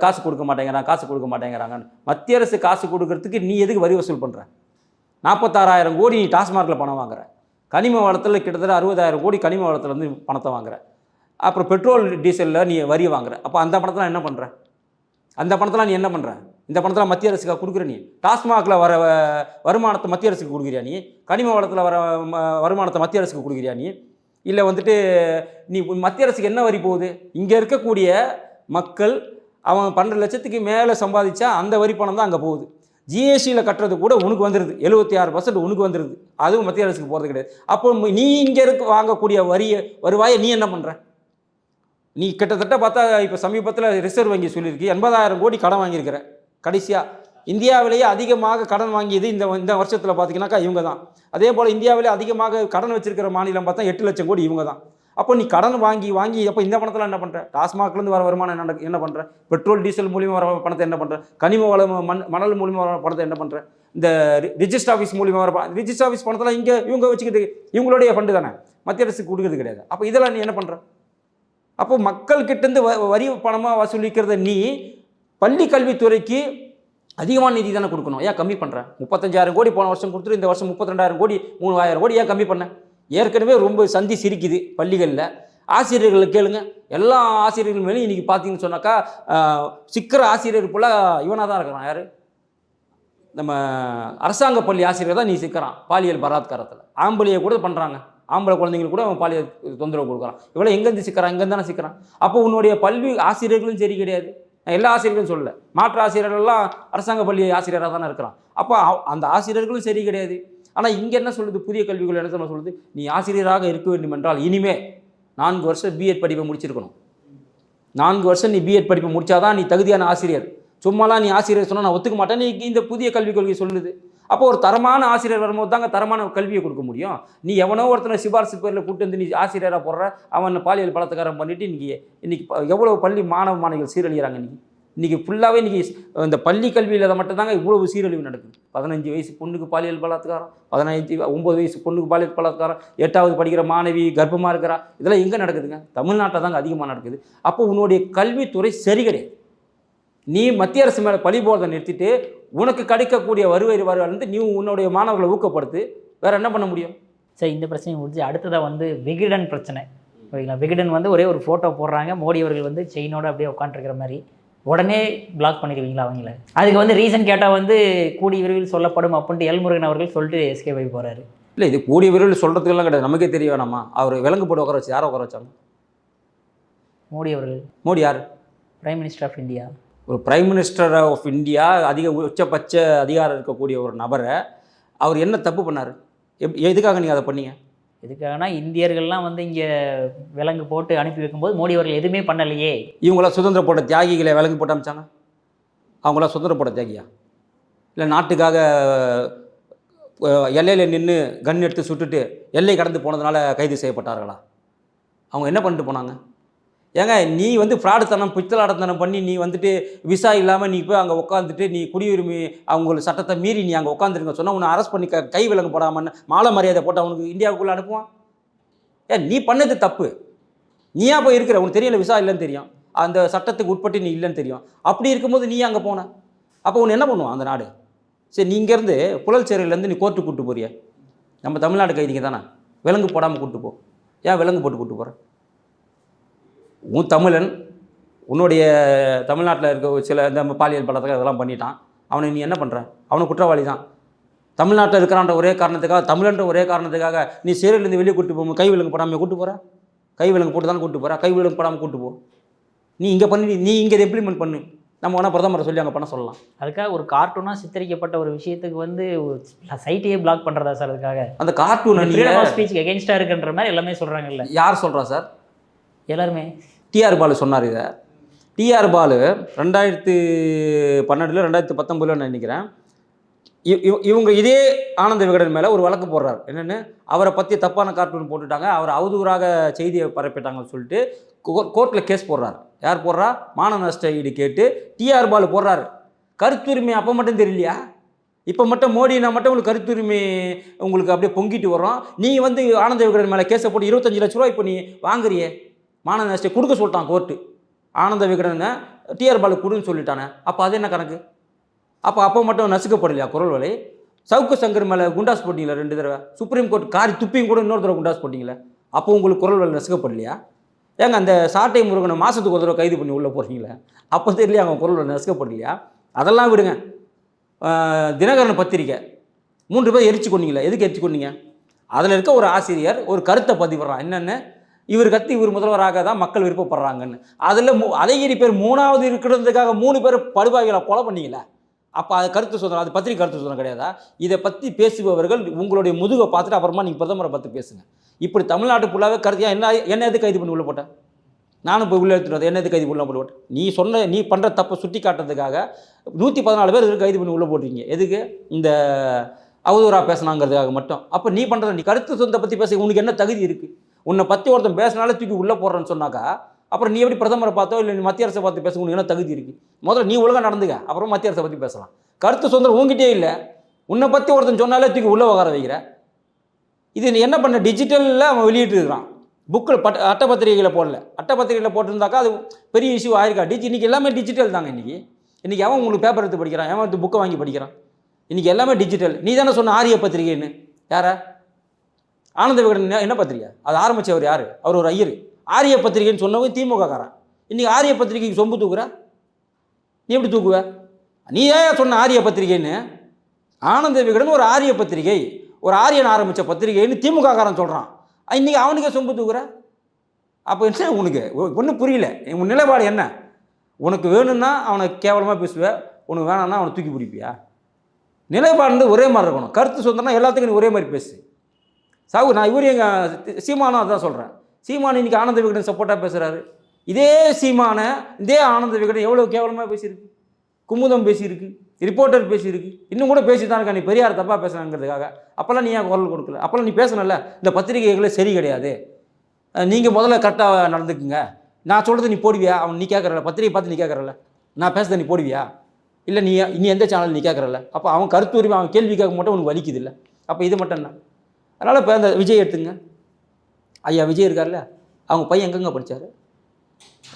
காசு கொடுக்க மாட்டேங்கிறாங்க. மத்திய அரசு காசு கொடுக்கறதுக்கு நீ எதுக்கு வரி வசூல் பண்ணுற? 46,000 கோடி நீ டாஸ்மார்க்கில் பணம் வாங்குற, கனிம வளத்தில் கிட்டத்தட்ட 60,000 கோடி கனிம வளத்துலேருந்து பணத்தை வாங்குற, அப்புறம் பெட்ரோல் டீசலில் நீ வரி வாங்குற. அப்போ அந்த பணத்தெலாம் என்ன பண்ணுற? நீ என்ன பண்ணுற? இந்த பணத்தில் மத்திய அரசுக்காக கொடுக்குற? நீ டாஸ்மாகில் வர வருமானத்தை மத்திய அரசுக்கு கொடுக்குறியா? நீ கனிம வளத்தில் வர வருமானத்தை மத்திய அரசுக்கு கொடுக்குறியா? நீ இல்லை வந்துட்டு நீ மத்திய அரசுக்கு என்ன வரி போகுது? இங்கே இருக்கக்கூடிய மக்கள் அவன் 12 லட்சத்துக்கு மேலே சம்பாதிச்சா அந்த வரி பணம் தான் அங்கே போகுது. ஜிஎஸ்டியில் கட்டுறது கூட உனக்கு வந்துடுது, 76% உனக்கு வந்துடுது, அதுவும் மத்திய அரசுக்கு போகிறது கிடையாது. அப்போ நீ இங்கே வாங்கக்கூடிய வருவாயை நீ என்ன பண்ணுற? நீ கிட்டத்தட்ட பார்த்தா இப்போ சமீபத்தில் ரிசர்வ் வங்கி சொல்லியிருக்கு 80,000 கோடி கடன் வாங்கியிருக்கிற. கடைசியாக இந்தியாவிலேயே அதிகமாக கடன் வாங்கியது இந்த வருஷத்தில் பார்த்தீங்கன்னாக்கா இவங்க தான். அதே போல் இந்தியாவிலே அதிகமாக கடன் வச்சிருக்கிற மாநிலம் பார்த்தா 8 லட்சம் கோடி இவங்க தான். அப்போ நீ கடன் வாங்கி அப்போ இந்த பணத்தில் என்ன பண்ணுற? டாஸ்மாக்லேருந்து வர வருமானம் என்ன பண்ணுற? பெட்ரோல் டீசல் மூலியமாக வர பணத்தை என்ன பண்ணுற? கனிம வளம் மணல் மூலியமாக வர பணத்தை என்ன பண்ணுற? இந்த ரிஜிஸ்டர் ஆஃபீஸ் மூலியமாக வர ரிஜிஸ்டர் ஆஃபீஸ் பணத்தெல்லாம் இங்கே இவங்க வச்சுக்கிட்டு இவங்களுடைய ஃபண்டு தானே, மத்திய அரசுக்கு கொடுக்குறது கிடையாது. அப்போ இதெல்லாம் நீ என்ன பண்ணுற? அப்போ மக்கள்கிட்டேருந்து வரி பணமாக வசூலிக்கிறத நீ பள்ளி கல்வித்துறைக்கு அதிகமான நிதி தானே கொடுக்கணும், ஏன் கம்மி பண்ணுற? 35,000 கோடி போன வருஷம் கொடுத்துட்டு இந்த வருஷம் 32,000 கோடி 3,000 கோடி ஏன் கம்மி பண்ண? ஏற்கனவே ரொம்ப சந்தி சிரிக்குது பள்ளிகளில். ஆசிரியர்களை கேளுங்க, எல்லா ஆசிரியர்கள் மேலேயும் இன்றைக்கி பார்த்தீங்கன்னு சொன்னாக்கா சிக்கிற ஆசிரியர் போல் இவனாக தான் இருக்கிறான். யார்? நம்ம அரசாங்க பள்ளி ஆசிரியர் தான் நீ சிக்கிறான் பாலியல் பலாத்காரத்தில். ஆம்பளையை கூட பண்ணுறாங்க, ஆம்பளை குழந்தைங்களுக்கு கூட அவன் பாலியல் தொந்தரவு கொடுக்குறான். இவ்வளோ எங்கேருந்து சிக்கிறான்? இங்கேருந்து தானே சிக்கிறான். அப்போ உன்னுடைய பல்வி ஆசிரியர்களும் சரி கிடையாது, எல்லா ஆசிரியர்களும் சொல்லலை, மாற்று ஆசிரியர்கள்லாம் அரசாங்க பள்ளி ஆசிரியராக தானே இருக்கிறான். அப்போ அந்த ஆசிரியர்களும் சரி கிடையாது. ஆனால் இங்கே என்ன சொல்லுது புதிய கல்விகள் என்ன சொல்லுது? நீ ஆசிரியராக இருக்க வேண்டும் என்றால் இனிமே 4 வருஷம் பிஎட் படிப்பை முடிச்சிருக்கணும். 4 வருஷம் நீ பிஎட் படிப்பை முடிச்சாதான் நீ தகுதியான ஆசிரியர். சும்மாலாம் நீ ஆசிரியர் சொன்னால் நான் ஒத்துக்க மாட்டேன். நீ இந்த புதிய கல்விக் கொள்கை சொல்லுது. அப்போ ஒரு தரமான ஆசிரியர் வரும்போது தாங்க தரமான கல்வியை கொடுக்க முடியும். நீ எவனோ ஒருத்தனை சிபாரிசு பேரில் கூட்டு வந்து நீ ஆசிரியராக போடுற, அவன் பாலியல் பலாத்காரம் பண்ணிவிட்டு இன்றைக்கி எவ்வளோ பள்ளி மாணவ மாணவிகள் சீரழிகிறாங்க. இன்றைக்கி ஃபுல்லாகவே இன்றைக்கி இந்த பள்ளி கல்வியில் மட்டும்தாங்க இவ்வளவு சீரழிவு நடக்குது. 15 வயசு பொண்ணுக்கு பாலியல் பலாத்காரம், 9 வயசு பொண்ணுக்கு பாலியல் பலாத்காரம், 8வது படிக்கிற மாணவி கர்ப்பமாக இருக்கிறா. இதெல்லாம் எங்கே நடக்குதுங்க? தமிழ்நாட்டில் தாங்க அதிகமாக நடக்குது. அப்போ உன்னுடைய கல்வித்துறை சரி கிடையாது. நீ மத்திய அரசு மேலே பழி போகிறதை நிறுத்திட்டு உனக்கு கிடைக்கக்கூடிய வருவாயிலிருந்து நீ உன்னுடைய மாணவர்களை ஊக்கப்படுத்து. வேறு என்ன பண்ண முடியும்? சரி, இந்த பிரச்சனை முடிஞ்சு அடுத்ததாக வந்து விகடன் பிரச்சனை. ஓகேங்களா? விகடன் வந்து ஒரே ஒரு ஃபோட்டோ போடுறாங்க, மோடி அவர்கள் வந்து செயினோட அப்படியே உட்காந்துருக்கிற மாதிரி. உடனே பிளாக் பண்ணிடுவீங்களா அவங்கள? அதுக்கு வந்து ரீசன் கேட்டால் வந்து கூடிய விரைவில் சொல்லப்படும் அப்படின்ட்டு எல்முருகன் அவர்கள் சொல்லிட்டு எஸ்கே போய் போகிறாரு. இல்லை, இது கூடிய விரைவில் சொல்கிறதுக்கெல்லாம் கிடையாது, நமக்கே தெரிய வேணாமா? அவர் விலங்கு போட்டு உட்கார வச்சு யாரை உட்கார வச்சாங்க? மோடி அவர்கள். மோடி யார்? Prime minister of India. ஒரு பிரைம் மினிஸ்டர் ஆஃப் இந்தியா, அதிக உச்சபட்ச அதிகாரம் இருக்கக்கூடிய ஒரு நபரை அவர் என்ன தப்பு பண்ணார்? எதுக்காக நீங்கள் அதை பண்ணீங்க? எதுக்காகனா இந்தியர்கள்லாம் வந்து இங்கே விலங்கு போட்டு அனுப்பி வைக்கும்போது மோடி அவர்கள் எதுவுமே பண்ணலையே. இவங்களாம் சுதந்திர போட்ட தியாகிகளை விலங்கு போட்டு அனுப்பிச்சாங்க? அவங்களாம் சுதந்திர போட்ட தியாகியா? இல்லை நாட்டுக்காக எல்லையில் நின்று கன் எடுத்து சுட்டுட்டு எல்லை கடந்து போனதுனால கைது செய்யப்பட்டார்களா? அவங்க என்ன பண்ணிட்டு போனாங்க? ஏங்க, நீ வந்து ஃப்ராடுத்தனம் பித்தலாடத்தனம் பண்ணி நீ வந்துட்டு விசா இல்லாமல் நீ போய் அங்கே உட்காந்துட்டு நீ குடியுரிமை அவங்கள சட்டத்தை மீறி நீ அங்கே உட்காந்துருங்க சொன்னால் உன்னை அரெஸ்ட் பண்ணி கை விலங்கு போடாமல் மாலை மரியாதை போட்டு அவனுக்கு இந்தியாவுக்குள்ளே அனுப்புவான்? நீ பண்ணது தப்பு. நீயா போய் இருக்கிற, உனக்கு தெரியல விசா இல்லைன்னு தெரியும், அந்த சட்டத்துக்கு உட்பட்டு நீ இல்லைன்னு தெரியும். அப்படி இருக்கும்போது நீ அங்கே போன, அப்போ உன்னை என்ன பண்ணுவான் அந்த நாடு? சரி, நீ இங்கேருந்து புழல்சேரியிலேருந்து நீ கோர்ட்டுக்கு கூப்பிட்டு போறிய, நம்ம தமிழ்நாடு கைதிங்க தானே, விலங்கு போடாமல் கூப்பிட்டு போ. ஏன் விலங்கு போட்டு கூப்பிட்டு போகிற? உன் தமிழன் உன்னுடைய தமிழ்நாட்டில் இருக்க சில இந்த பாலியல் பலாத்காரம் இதெல்லாம் பண்ணிட்டான், அவனை நீ என்ன பண்ணுற? அவனை குற்றவாளி தான். தமிழ்நாட்டில் இருக்கிறான்ற ஒரே காரணத்துக்காக, தமிழன்ற ஒரே காரணத்துக்காக நீ சேரிலேருந்து வெளியே கூப்பிட்டு போகும்போது கை விலங்கு போடாமல் கூப்பிட்டு போகிற? கை விலங்கு போட்டு தானே கூப்பிட்டு போகிற, கை விலங்கு போடாமல் கூப்பிட்டு போ. நீ இங்கே பண்ணி நீ இங்கே இம்ப்ளிமெண்ட் பண்ணு, நம்ம வேணால் பிரதமரை சொல்லி அங்கே பண்ண சொல்லலாம். அதுக்காக ஒரு கார்ட்டூனாக சித்தரிக்கப்பட்ட ஒரு விஷயத்துக்கு வந்து சைட்டையே பிளாக் பண்ணுறதா சார்? அதுக்காக அந்த கார்ட்டூன் ஃப்ரீடம் ஆஃப் ஸ்பீச்சுக்கு எகென்ஸ்டாக இருக்குன்ற மாதிரி எல்லாமே சொல்கிறாங்கல்ல. யார் சொல்கிறா சார்? எல்லாருமே. டிஆர் பாலு சொன்னார் இதை. டிஆர் பாலு 2012 2019 நினைக்கிறேன் இவங்க இதே ஆனந்த விகடன் மேலே ஒரு வழக்கு போடுறாரு. என்னென்னு, அவரை பற்றி தப்பான கார்ட்டூன் போட்டுட்டாங்க, அவர் அவதூறாக செய்தியை பரப்பிட்டாங்கன்னு சொல்லிட்டு கோர்ட்டில் கேஸ் போடுறாரு. யார் போடுறா? மான நஷ்ட ஈடு கேட்டு டிஆர் பாலு போடுறாரு. கருத்துரிமை அப்போ மட்டும் தெரியலையா? இப்போ மட்டும் மோடினா மட்டும் உங்களுக்கு கருத்துரிமை உங்களுக்கு அப்படியே பொங்கிட்டு வரோம். நீ வந்து ஆனந்த விகடன் மேலே கேஸை போட்டு 25 லட்ச ரூபா இப்போ நீ வாங்குறியே, மான நஷ்டம் கொடுக்க சொல்லிட்டான் கோர்ட்டு. ஆனந்த விகடனை டிஆர் பாலு கொடுன்னு சொல்லிட்டானே, அப்போ அது என்ன கணக்கு? அப்போ மட்டும் நசுக்கப்படலையா குரல் வலை? சவுக்கு சங்கர் மேலே குண்டாஸ் போட்டிங்களா 2 தடவை? சுப்ரீம் கோர்ட் காரி துப்பியும் கூட இன்னொரு தடவை குண்டாஸ் போட்டிங்களா? அப்போ உங்களுக்கு குரல் வலை நசுக்கப்படலையா? ஏங்க அந்த சாட்டை முருகனை மாதத்துக்கு ஒரு தடவை கைது பண்ணி உள்ளே போகிறீங்களே, அப்போ தெரியலையா அவங்க குரல் வலை நசுக்கப்படலையா? அதெல்லாம் விடுங்க. தினகரன் பத்திரிக்கை 3 பேர் எரிச்சு கொண்டீங்களா? எதுக்கு எரிச்சு கொண்டீங்க? அதில் இருக்க ஒரு ஆசிரியர் ஒரு கருத்தை பதிவிடுறான். என்னென்னு, இவர் கத்தி இவர் முதல்வராக தான் மக்கள் விருப்பப்படுறாங்கன்னு. அதில் அழகிரி பேர் 3வது இருக்கிறதுக்காக 3 பேர் படுபாய்களை கொலை பண்ணீங்களா? அப்போ அது கருத்து சுதந்திரம், அது பத்திரிகை கருத்து சுதந்திரம் கிடையாதா? இதை பற்றி பேசுபவர்கள் உங்களுடைய முதுகை பார்த்துட்டு அப்புறமா நீங்கள் பிரதமரை பார்த்து பேசுங்க. இப்படி தமிழ்நாட்டு ஃபுல்லாகவே கருத்து என்ன எது கைது பண்ணி உள்ள போட்டேன்? நானும் போய் உள்ளே எடுத்துகிட்டு என்ன எது கைது பண்ணி உள்ள போட்டேன்? நீ பண்ணுற தப்பை சுட்டி காட்டுறதுக்காக 114 பேர் கைது பண்ணி உள்ளே போட்டிருக்கீங்க. எதுக்கு? இந்த அவதூறாக பேசினாங்கிறதுக்காக மட்டும். அப்போ நீ பண்ணுறது, நீ கருத்து சுதந்திரத்தை பற்றி பேச உனக்கு என்ன தகுதி இருக்குது? உன்னை பற்றி ஒருத்தன் பேசினாலே தூக்கி உள்ளே போடுறேன்னு சொன்னாக்கா அப்புறம் நீ எப்படி பிரதமரை பார்த்தோ இல்லை நீ மத்திய அரசை பார்த்து பேச உனக்கு என்ன தகுதி இருக்குது? முதல்ல நீ ஒழுங்காக நடந்துக்க, அப்புறம் மத்திய அரசை பற்றி பேசலாம். கருத்து சுதந்திரம் உங்ககிட்டே இல்லை. உன்னை பற்றி ஒருத்தன் சொன்னாலே தூக்கி உள்ளே உட்கார வைக்கிற. இது நீ என்ன பண்ண? டிஜிட்டலில் அவன் வெளியிட்டு இருக்கிறான். புக்கில் அட்டைப்பத்திரிகைகளை போடல. அட்டைப்பத்திரிகையில் போட்டிருந்தாக்கா அது பெரிய இஷ்யூ ஆயிருக்கா? இன்றைக்கி எல்லாமே டிஜிட்டல் தாங்க. இன்றைக்கி அவன் உங்களுக்கு பேப்பர் எடுத்து படிக்கிறான், அவன் எடுத்து புக்கை வாங்கி படிக்கிறான். இன்றைக்கி எல்லாமே டிஜிட்டல். நீ தானே சொன்ன ஆரிய பத்திரிகைன்னு. யாரா? ஆனந்த விகடன் என்ன பத்திரிகை? அது ஆரம்பித்தவர் யார்? அவர் ஒரு ஐயர். ஆரிய பத்திரிகைன்னு சொன்னவங்க திமுக காரன். இன்றைக்கி ஆரிய பத்திரிகைக்கு சொம்பு தூக்குற? நீ எப்படி தூக்குவ? நீ ஏன் சொன்ன ஆரிய பத்திரிகைன்னு? ஆனந்த விகடன் ஒரு ஆரிய பத்திரிகை, ஒரு ஆரியன் ஆரம்பித்த பத்திரிகைன்னு திமுக காரன் சொல்கிறான். இன்றைக்கி அவனுக்கே சொம்பு தூக்குற? அப்போ என்ன உனக்கு ஒன்றும் புரியல. உன் நிலைப்பாடு என்ன? உனக்கு வேணும்னா அவனை கேவலமாக பேசுவேன், உனக்கு வேணாம்னா அவனை தூக்கி பிடிப்பியா? நிலைப்பாடு ஒரே மாதிரி இருக்கணும். கருத்து சுதந்திரம்னா எல்லாத்துக்கும் நீ ஒரே மாதிரி பேசு. நான் இவர் எங்கள் சீமானும் அதான் சொல்கிறேன். சீமான் இன்றைக்கி ஆனந்த விகடன் சப்போர்ட்டாக பேசுகிறாரு. இதே சீமானை இதே ஆனந்த விகடன் எவ்வளோ கேவலமாக பேசியிருக்கு, குமுதம் பேசியிருக்கு, ரிப்போர்ட்டர் பேசியிருக்கு, இன்னும் கூட பேசி தான் இருக்கா. நீ பெரியார் தப்பாக பேசுகிறாங்கிறதுக்காக அப்போல்லாம் நீ ஏன் குரல் கொடுக்கல? அப்போல்லாம் நீ பேசணும்ல, இந்த பத்திரிகைகளே சரி கிடையாது, நீங்கள் முதல்ல கரெக்டாக நடந்துக்குங்க, நான் சொல்கிறது நீ போடுவியா? அவன் நீ கேட்குறல, பத்திரிகை பார்த்து நீ கேட்குறல, நான் பேசுகிறத நீ போடுவியா? இல்லை நீ எந்த சேனல் நீ கேட்குறல? அப்போ அவன் கருத்து உரிமை அவன் கேள்வி கேட்க மட்டும் உனக்கு வலிக்குது இல்லை? அப்போ இது மட்டும் என்ன? அதனால் இப்போ அந்த விஜய் எடுத்துங்க. ஐயா விஜய் இருக்கார்ல, அவங்க பையன் எங்கெங்கே படித்தார்?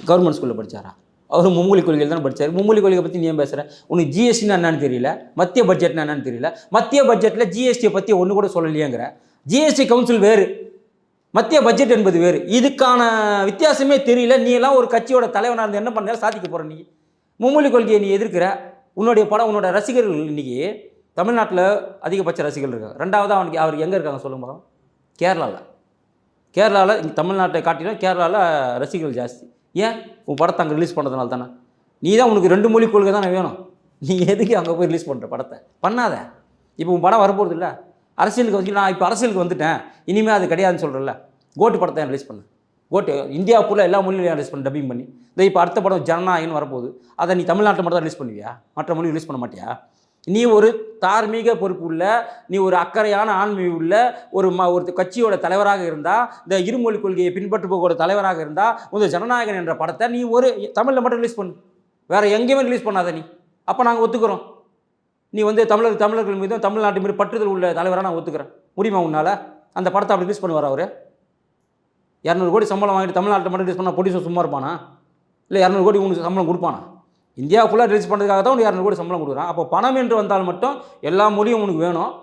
கவர்மெண்ட் ஸ்கூலில் படித்தாரா? அவர் மும்மொழி கொள்கையில் தான் படித்தார். மும்மொழி கொள்கை பற்றி நீ ஏன் பேசுகிற? உனக்கு ஜிஎஸ்டினா என்னன்னு தெரியல, மத்திய பட்ஜெட்னா என்னன்னு தெரியல. மத்திய பட்ஜெட்டில் ஜிஎஸ்டியை பற்றி ஒன்று கூட சொல்லலையேங்கிற. ஜிஎஸ்டி கவுன்சில் வேறு, மத்திய பட்ஜெட் என்பது வேறு. இதுக்கான வித்தியாசமே தெரியல. நீ எல்லாம் ஒரு கட்சியோட தலைவனாக இருந்து என்ன பண்ணாலும் சாதிக்க போகிற? நீ மும்மொழி கொள்கையை நீ எதிர்க்கிற. உன்னுடைய படம், உன்னோட ரசிகர்கள் இன்றைக்கி தமிழ்நாட்டில் அதிகபட்ச ரசிகர்கள் இருக்காங்க. ரெண்டாவது அவருக்கு எங்கே இருக்காங்க சொல்லுங்க? கேரளாவில் இங்கே தமிழ்நாட்டை காட்டிலும் கேரளாவில் ரசிகர்கள் ஜாஸ்தி. ஏன்? உன் படத்தை அங்கே ரிலீஸ் பண்ணுறதுனால தானே. நீ தான் உனக்கு 2 மொழி கொள்கை தானே வேணும். நீ எதுக்கு அங்கே போய் ரிலீஸ் பண்ணுற படத்தை? பண்ணாத. இப்போ உன் படம் வரப்போகிறது இல்லை. அரசியலுக்கு வந்து நான் இப்போ அரசியலுக்கு வந்துட்டேன், இனிமேல் அது கிடையாதுன்னு சொல்கிறேன்ல. கோட்டு படத்தை ரிலீஸ் பண்ணு. கோட்டு இந்தியா ஃபுல்லாக எல்லா மொழியிலையும் ரிலீஸ் பண்ணி டப்பிங் பண்ணி. இப்போ அடுத்த படம் ஜனநாயகன்னு வரப்போகுது, அதை நீ தமிழ்நாட்டில் மட்டும் தான் ரிலீஸ் பண்ணுவியா? மற்ற மொழி ரிலீஸ் பண்ண மாட்டியா? நீ ஒரு தார்மீக பொறுப்பு உள்ள, நீ ஒரு அக்கறையான ஆன்மீக உள்ள ஒரு கட்சியோட தலைவராக இருந்தால், இந்த இருமொழி கொள்கையை பின்பற்றுபோட தலைவராக இருந்தால், இந்த ஜனநாயகன் என்ற படத்தை நீ ஒரு தமிழில் மட்டும் ரிலீஸ் பண்ணு, வேறு எங்கேயுமே ரிலீஸ் பண்ணாத நீ. அப்போ நாங்கள் ஒத்துக்கிறோம். நீ வந்து தமிழர்கள் மீதும் தமிழ்நாட்டு மீது பற்றுதல் உள்ள தலைவராக நான் ஒத்துக்கிறேன். முடியுமா உன்னால்? அந்த படத்தை அப்படி ரிலீஸ் பண்ணுவார் அவர்? 200 கோடி சம்பளம் வாங்கிட்டு தமிழ்நாட்டில் மட்டும் ரிலீஸ் பண்ணால் ப்ரொடியூசர் சும்மா இருப்பானா? இல்லை 200 கோடி உனக்கு சம்பளம் கொடுப்பானா? இந்தியா ஃபுல்லாக ரிலீஸ் பண்ணுறதுக்காக தான் உனக்கு 200 கோடி சம்பளம் கொடுக்குறான். அப்போ பணம் என்று வந்தால் மட்டும் எல்லா மொழியும் உனக்கு வேணும்,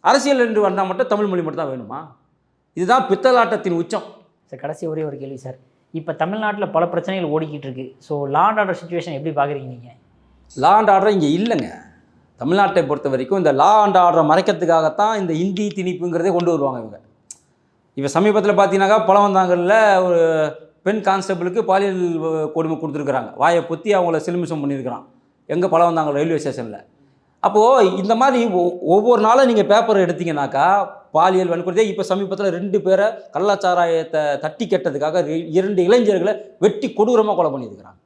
அரசியல் என்று வந்தால் மட்டும் தமிழ் மொழி மட்டும் தான் வேணுமா? இதுதான் பித்தலாட்டத்தின் உச்சம். சார் கடைசி ஒரே ஒரு கேள்வி சார். இப்போ தமிழ்நாட்டில் பல பிரச்சனைகள் ஓடிக்கிட்டு இருக்குது. So law and order situation எப்படி பார்க்குறீங்க நீங்கள்? லா அண்ட் ஆர்டர் இங்கே இல்லைங்க. தமிழ்நாட்டை பொறுத்த வரைக்கும் இந்த லா அண்ட் ஆர்டரை மறைக்கிறதுக்காகத்தான் இந்த இந்தி திணிப்புங்கிறதே கொண்டு வருவாங்க இவங்க. இப்போ சமீபத்தில் பார்த்தீங்கன்னாக்கா பழவந்தாங்கலில் ஒரு பெண் கான்ஸ்டபிளுக்கு பாலியல் கொடுமை கொடுத்துருக்குறாங்க. வாயை பொத்தி அவங்கள சிலுமிஷம் பண்ணியிருக்கிறான். எங்கே? பழவந்தாங்கல் ரயில்வே ஸ்டேஷனில். அப்போது இந்த மாதிரி ஒவ்வொரு நாளும் நீங்கள் பேப்பர் எடுத்தீங்கன்னாக்கா பாலியல் வன்கொடுமை. இப்போ சமீபத்தில் 2 பேரை கள்ளச்சாராயத்தை தட்டி கெட்டதுக்காக 2 இளைஞர்களை வெட்டி கொடூரமாக கொலை பண்ணியிருக்கிறாங்க.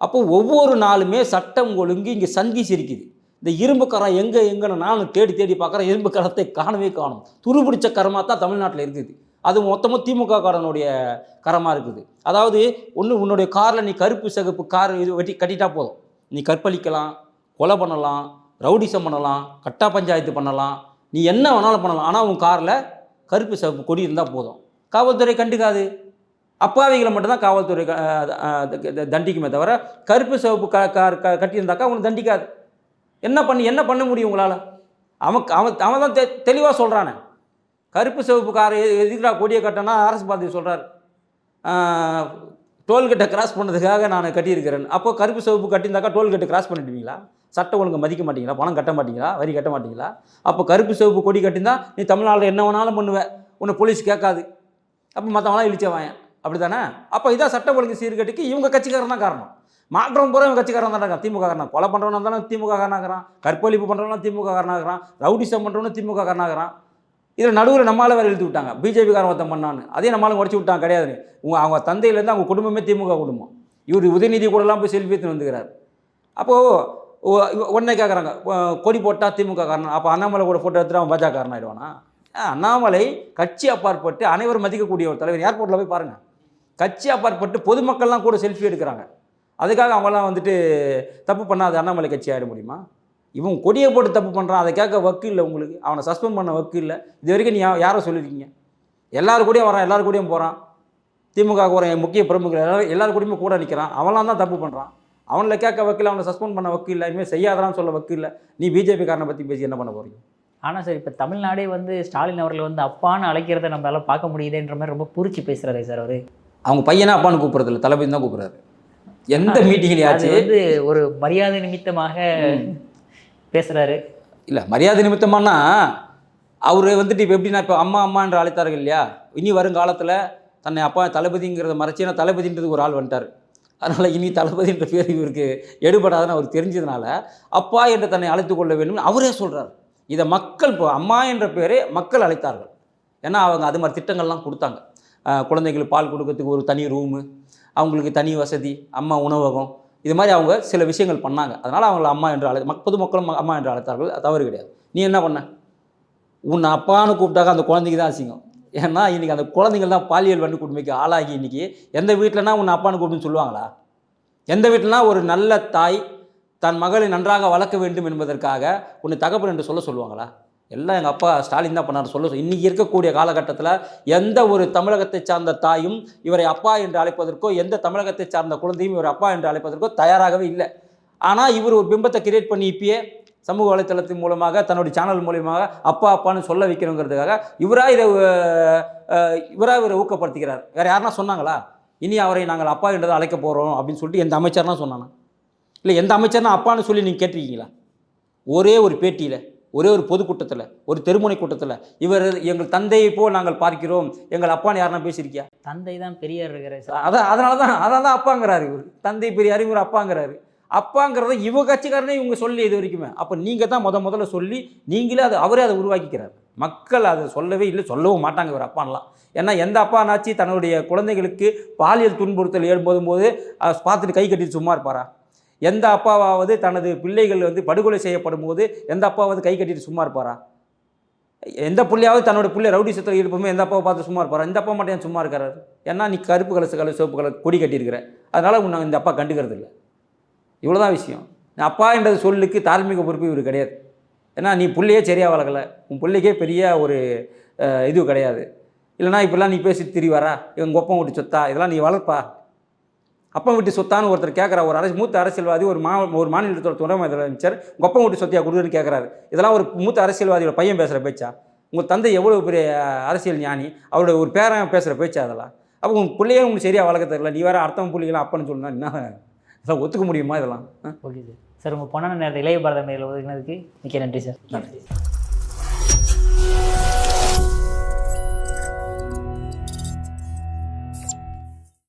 அப்போது ஒவ்வொரு நாளுமே சட்டம் ஒழுங்கு இங்கே சந்தி சிரிக்குது. இந்த இரும்பு கரம் எங்கன்னு நானும் தேடி தேடி பார்க்குறேன். இரும்பு கரத்தை காணவே காணும். துருபிடிச்ச கரமாக தான் தமிழ்நாட்டில் இருக்குது. அது மொத்தமும் திமுக காரனுடைய கரமாக இருக்குது. அதாவது ஒன்று, உன்னுடைய காரில் நீ கருப்பு சிகப்பு கார் இது வெட்டி கட்டிட்டா போதும், நீ கற்பழிக்கலாம், கொலை பண்ணலாம், ரவுடிசம் பண்ணலாம், கட்டா பஞ்சாயத்து பண்ணலாம், நீ என்ன வேணாலும் பண்ணலாம். ஆனால் உன் காரில் கருப்பு சிவப்பு கொடி இருந்தால் போதும். காவல்துறை கண்டுக்காது. அப்பாவிகளை மட்டும்தான் காவல்துறை தண்டிக்குமே தவிர கருப்பு சிவப்பு கார் கட்டியிருந்தாக்கா அவங்களை தண்டிக்காது. என்ன பண்ண முடியும் உங்களால்? அவன் தான் தெளிவாக சொல்கிறானே. கருப்பு சிவப்பு கார் எதுக்குடா கொடியை கட்டினா அரசு பார்த்து சொல்கிறார், டோல்கேட்டை கிராஸ் பண்ணதுக்காக நான் கட்டியிருக்கிறேன். அப்போ கருப்பு சிவப்பு கட்டியிருந்தாக்கா டோல்கேட்டை கிராஸ் பண்ணிடுவீங்களா? சட்டம் ஒழுங்கு மதிக்க மாட்டீங்களா? பணம் கட்ட மாட்டீங்களா? வரி கட்ட மாட்டீங்களா? அப்போ கருப்பு சிவப்பு கொடி கட்டியிருந்தா நீ தமிழ்நாட்டில் என்ன வேணாலும் பண்ணுவேன், உன்னை போலீஸ் கேட்காது. அப்போ மற்றவங்களாம் இழிச்சவாயன், அப்படி தானே? அப்போ இதான் சட்ட ஒழுங்கு சீர்கட்டுக்கு இவங்க கட்சிக்காரன் தான் காரணம். மாற்றம் பூரா இவங்க கட்சிக்காரன் தான் இருக்கான். திமுக காரனா கொலை பண்ணுறவனா தானே திமுக காரனாகிறான், கற்பழிப்பு பண்ணுறவனா திமுக காரனாகிறான், ரவுடிசம் பண்ணுறவனா திமுக காரனாகிறான். இதில் நடுவில் நம்மளால் வேறு இழுத்து விட்டாங்க. பிஜேபி காரன் ஒருத்தன் பண்ணான்னு அதே நம்மளால் உடச்சி விட்டாங்க. கிடையாது, அவங்க தந்தையிலேருந்து அவங்க குடும்பமே திமுக குடும்பம். இவர் உதயநிதி கூடலாம் போய் செல்ஃபி எடுத்துன்னு வந்துக்கிறார். அப்போது உடனே கேட்குறாங்க, கொடி போட்டால் திமுக காரணம், அப்போ அண்ணாமலை கூட ஃபோட்டோ எடுத்துட்டு அவன் பாஜக காரணம் ஆகிடுவானா? அண்ணாமலை கட்சி அப்பாற்பட்டு அனைவரும் மதிக்கக்கூடிய ஒரு தலைவர். ஏர்போர்ட்டில் போய் பாருங்கள், கட்சி அப்பாற்பட்டு பொதுமக்கள்லாம் கூட செல்ஃபி எடுக்கிறாங்க. அதுக்காக அவங்களாம் வந்துட்டு தப்பு பண்ணாது அண்ணாமலை கட்சி ஆகிட முடியுமா? இவன் கொடியை போட்டு தப்பு பண்ணுறான், அதை கேட்க வக்கு இல்லை உங்களுக்கு. அவனை சஸ்பெண்ட் பண்ண வக்கு இல்லை. இது வரைக்கும் நீ யாரை சொல்லியிருக்கீங்க? எல்லாரும் கூடயும் வரான், எல்லாரும் கூடயும் போகிறான். திமுக ஒரு முக்கிய பிரமுகர்கள் எல்லாரும் கூடயுமே கூட நிற்கிறான். அவன்லாம் தான் தப்பு பண்ணுறான். அவனில் கேட்க வக்கில், அவனை சஸ்பெண்ட் பண்ண வக்கு இல்லை, இனிமேல் செய்யாதரான்னு சொல்ல வக்கு இல்லை. நீ பிஜேபி காரனை பற்றி பேசி என்ன பண்ண போகிறீங்க? ஆனால் சார், இப்போ தமிழ்நாடே வந்து ஸ்டாலின் அவர்கள் வந்து அப்பான்னு அழைக்கிறத நம்மளால பார்க்க முடியுதுன்ற மாதிரி ரொம்ப பூரிச்சு பேசுகிறாரு சார் அவர். அவங்க பையனை அப்பான்னு கூப்பிட்றது இல்லை, தளபதி தான் கூப்பிட்றாரு. எந்த மீட்டிங்லையாச்சு வந்து ஒரு மரியாதை நிமித்தமாக பேசுகிறாரு. இல்லை, மரியாதை நிமித்தமானா அவர் வந்துட்டு இப்போ எப்படின்னா, இப்போ அம்மா என்று அழைத்தார்கள் இல்லையா? இனி வருங்காலத்தில் தன்னை அப்பா தளபதிங்கிறத மறைச்சினா தளபதின்றது ஒரு ஆள் வந்துட்டார். அதனால் இனி தளபதின்ற பேர் இவருக்கு எடுபடாதுன்னு அவர் தெரிஞ்சதுனால அப்பா என்று தன்னை அழைத்து கொள்ள வேண்டும் அவரே சொல்கிறார். இதை மக்கள் இப்போ அம்மா என்ற பேரே மக்கள் அழைத்தார்கள். ஏன்னா அவங்க அது மாதிரி திட்டங்கள்லாம் கொடுத்தாங்க. குழந்தைங்களுக்கு பால் கொடுக்கறதுக்கு ஒரு தனி ரூமு, அவங்களுக்கு தனி வசதி, அம்மா உணவகம், இது மாதிரி அவங்க சில விஷயங்கள் பண்ணாங்க. அதனால் அவங்கள அம்மா என்று பொதுமக்களும் அம்மா என்று அழைத்தார்கள். அது தவறு கிடையாது. நீ என்ன பண்ண? உன்னை அப்பான்னு கூப்பிட்டாக்க அந்த குழந்தைக்கு தான் அசிங்கம். ஏன்னா இன்றைக்கி அந்த குழந்தைங்கள் தான் பாலியல் வன்கொடுமைக்கு ஆளாகி இன்றைக்கி எந்த வீட்டிலனா உன்னை அப்பான்னு கூப்பிட்டுன்னு சொல்லுவாங்களா? எந்த வீட்டிலனா ஒரு நல்ல தாய் தன் மகளை நன்றாக வளர்க்க வேண்டும் என்பதற்காக உன்னை தகப்பன் என்று சொல்லுவாங்களா? எல்லாம் எங்கள் அப்பா ஸ்டாலின் தான் பண்ணார் இன்றைக்கி இருக்கக்கூடிய காலகட்டத்தில் எந்த ஒரு தமிழகத்தை சார்ந்த தாயும் இவரை அப்பா என்று அழைப்பதற்கோ, எந்த தமிழகத்தை சார்ந்த குழந்தையும் இவர் அப்பா என்று அழைப்பதற்கோ தயாராகவே இல்லை. ஆனால் இவர் ஒரு பிம்பத்தை கிரியேட் பண்ணி இப்பயே சமூக வலைத்தளத்தின் மூலமாக தன்னுடைய சேனல் மூலமாக அப்பான்னு சொல்ல வைக்கணுங்கிறதுக்காக இவரை ஊக்கப்படுத்திக்கிறார். வேறு யாருன்னா சொன்னாங்களா இனி அவரை நாங்கள் அப்பா என்றதை அழைக்க போகிறோம் அப்படின்னு சொல்லிட்டு எந்த அமைச்சர்னா சொன்னானா? இல்லை, எந்த அமைச்சர்னா அப்பான்னு சொல்லி நீங்கள் கேட்டிருக்கீங்களா? ஒரே ஒரு பேட்டியில், ஒரே ஒரு பொதுக்கூட்டத்தில், ஒரு தெருமுனை கூட்டத்தில் இவர் எங்கள் தந்தையை போல் நாங்கள் பார்க்கிறோம், எங்கள் அப்பான்னு யாருன்னா பேசியிருக்கியா? தந்தை தான் பெரியார் இருக்கிறார் சார். அதனால தான் அப்பாங்கிறாரு. இவர் தந்தை பெரியார், இவர் அப்பாங்கிறாரு. அப்பாங்கிறத இவங்க கட்சிக்காரனே இவங்க சொல்லி இது வரைக்குமே. அப்போ நீங்கள் தான் முதல்ல சொல்லி நீங்களே அவரே அதை உருவாக்கிக்கிறார். மக்கள் அதை சொல்லவே இல்லை, சொல்லவும் மாட்டாங்க இவர் அப்பான்லாம். ஏன்னா எந்த அப்பானாச்சு தன்னுடைய குழந்தைகளுக்கு பாலியல் துன்புறுத்தல் ஏற்படும்போது பார்த்துட்டு கை கட்டிட்டு சும்மா இருப்பாரா? எந்த அப்பாவாவது தனது பிள்ளைகள் படுகொலை செய்யப்படும் போது எந்த அப்பாவது கை கட்டிட்டு சும்மா இருப்பாரா? எந்த பிள்ளையாவது தன்னோட பிள்ளை ரவுடிசத்தில் ஈடுபடும்போது எந்த அப்பாவை பார்த்து சும்மா இருப்பாரா? இந்த அப்பா மட்டும் ஏன் சும்மா இருக்காரு? ஏன்னா நீ கருப்பு கலர் சிவப்பு கலர் கொடி கட்டியிருக்கிற, அதனால் உன்னை இந்த அப்பா கண்டுக்கிறது இல்லை. இவ்வளோதான் விஷயம். அப்பா என்றது சொல்லுக்கு தார்மீக பொறுப்பு இவர் கிடையாது. ஏன்னா நீ பிள்ளையே சரியாக வளர்க்கலை, உன் பிள்ளைக்கே பெரிய ஒரு இது கிடையாது. இல்லைனா இப்படிலாம் நீ பேசிட்டு திரிவாரா? எங்கள் ஒப்பம் விட்டு சொத்தா இதெல்லாம் நீ வளர்ப்பா? அப்பம் விட்டு சொத்தான்னு ஒருத்தர் கேட்குறா. ஒரு மூத்த அரசியல்வாதி ஒரு மாநிலத்தோட துணை முதலமைச்சர் ஒப்பம் விட்டு சொத்தியா கொடுக்குன்னு கேட்குறாரு. இதெல்லாம் ஒரு மூத்த அரசியல்வாதியோட பையன் பேசுகிற பேச்சா? உங்கள் தந்தை எவ்வளோ பெரிய அரசியல் ஞானி, அவரோட ஒரு பேரன் பேசுகிற பேச்சா அதெல்லாம்? அப்போ உங்கள் பிள்ளையே உங்களுக்கு சரியாக வளர்க்க தெரியல, நீ வேறு அர்த்தம் பிள்ளைகளாம் அப்பன்னு சொன்னா என்ன இதெல்லாம் ஒத்துக்க முடியுமா? இதெல்லாம் ஓகே சார். சார், உங்கள் பொண்ணான நேரத்தில் இளைய பாரத மேல ஒதுக்கினதுக்கு மிக்க நன்றி சார். நன்றி.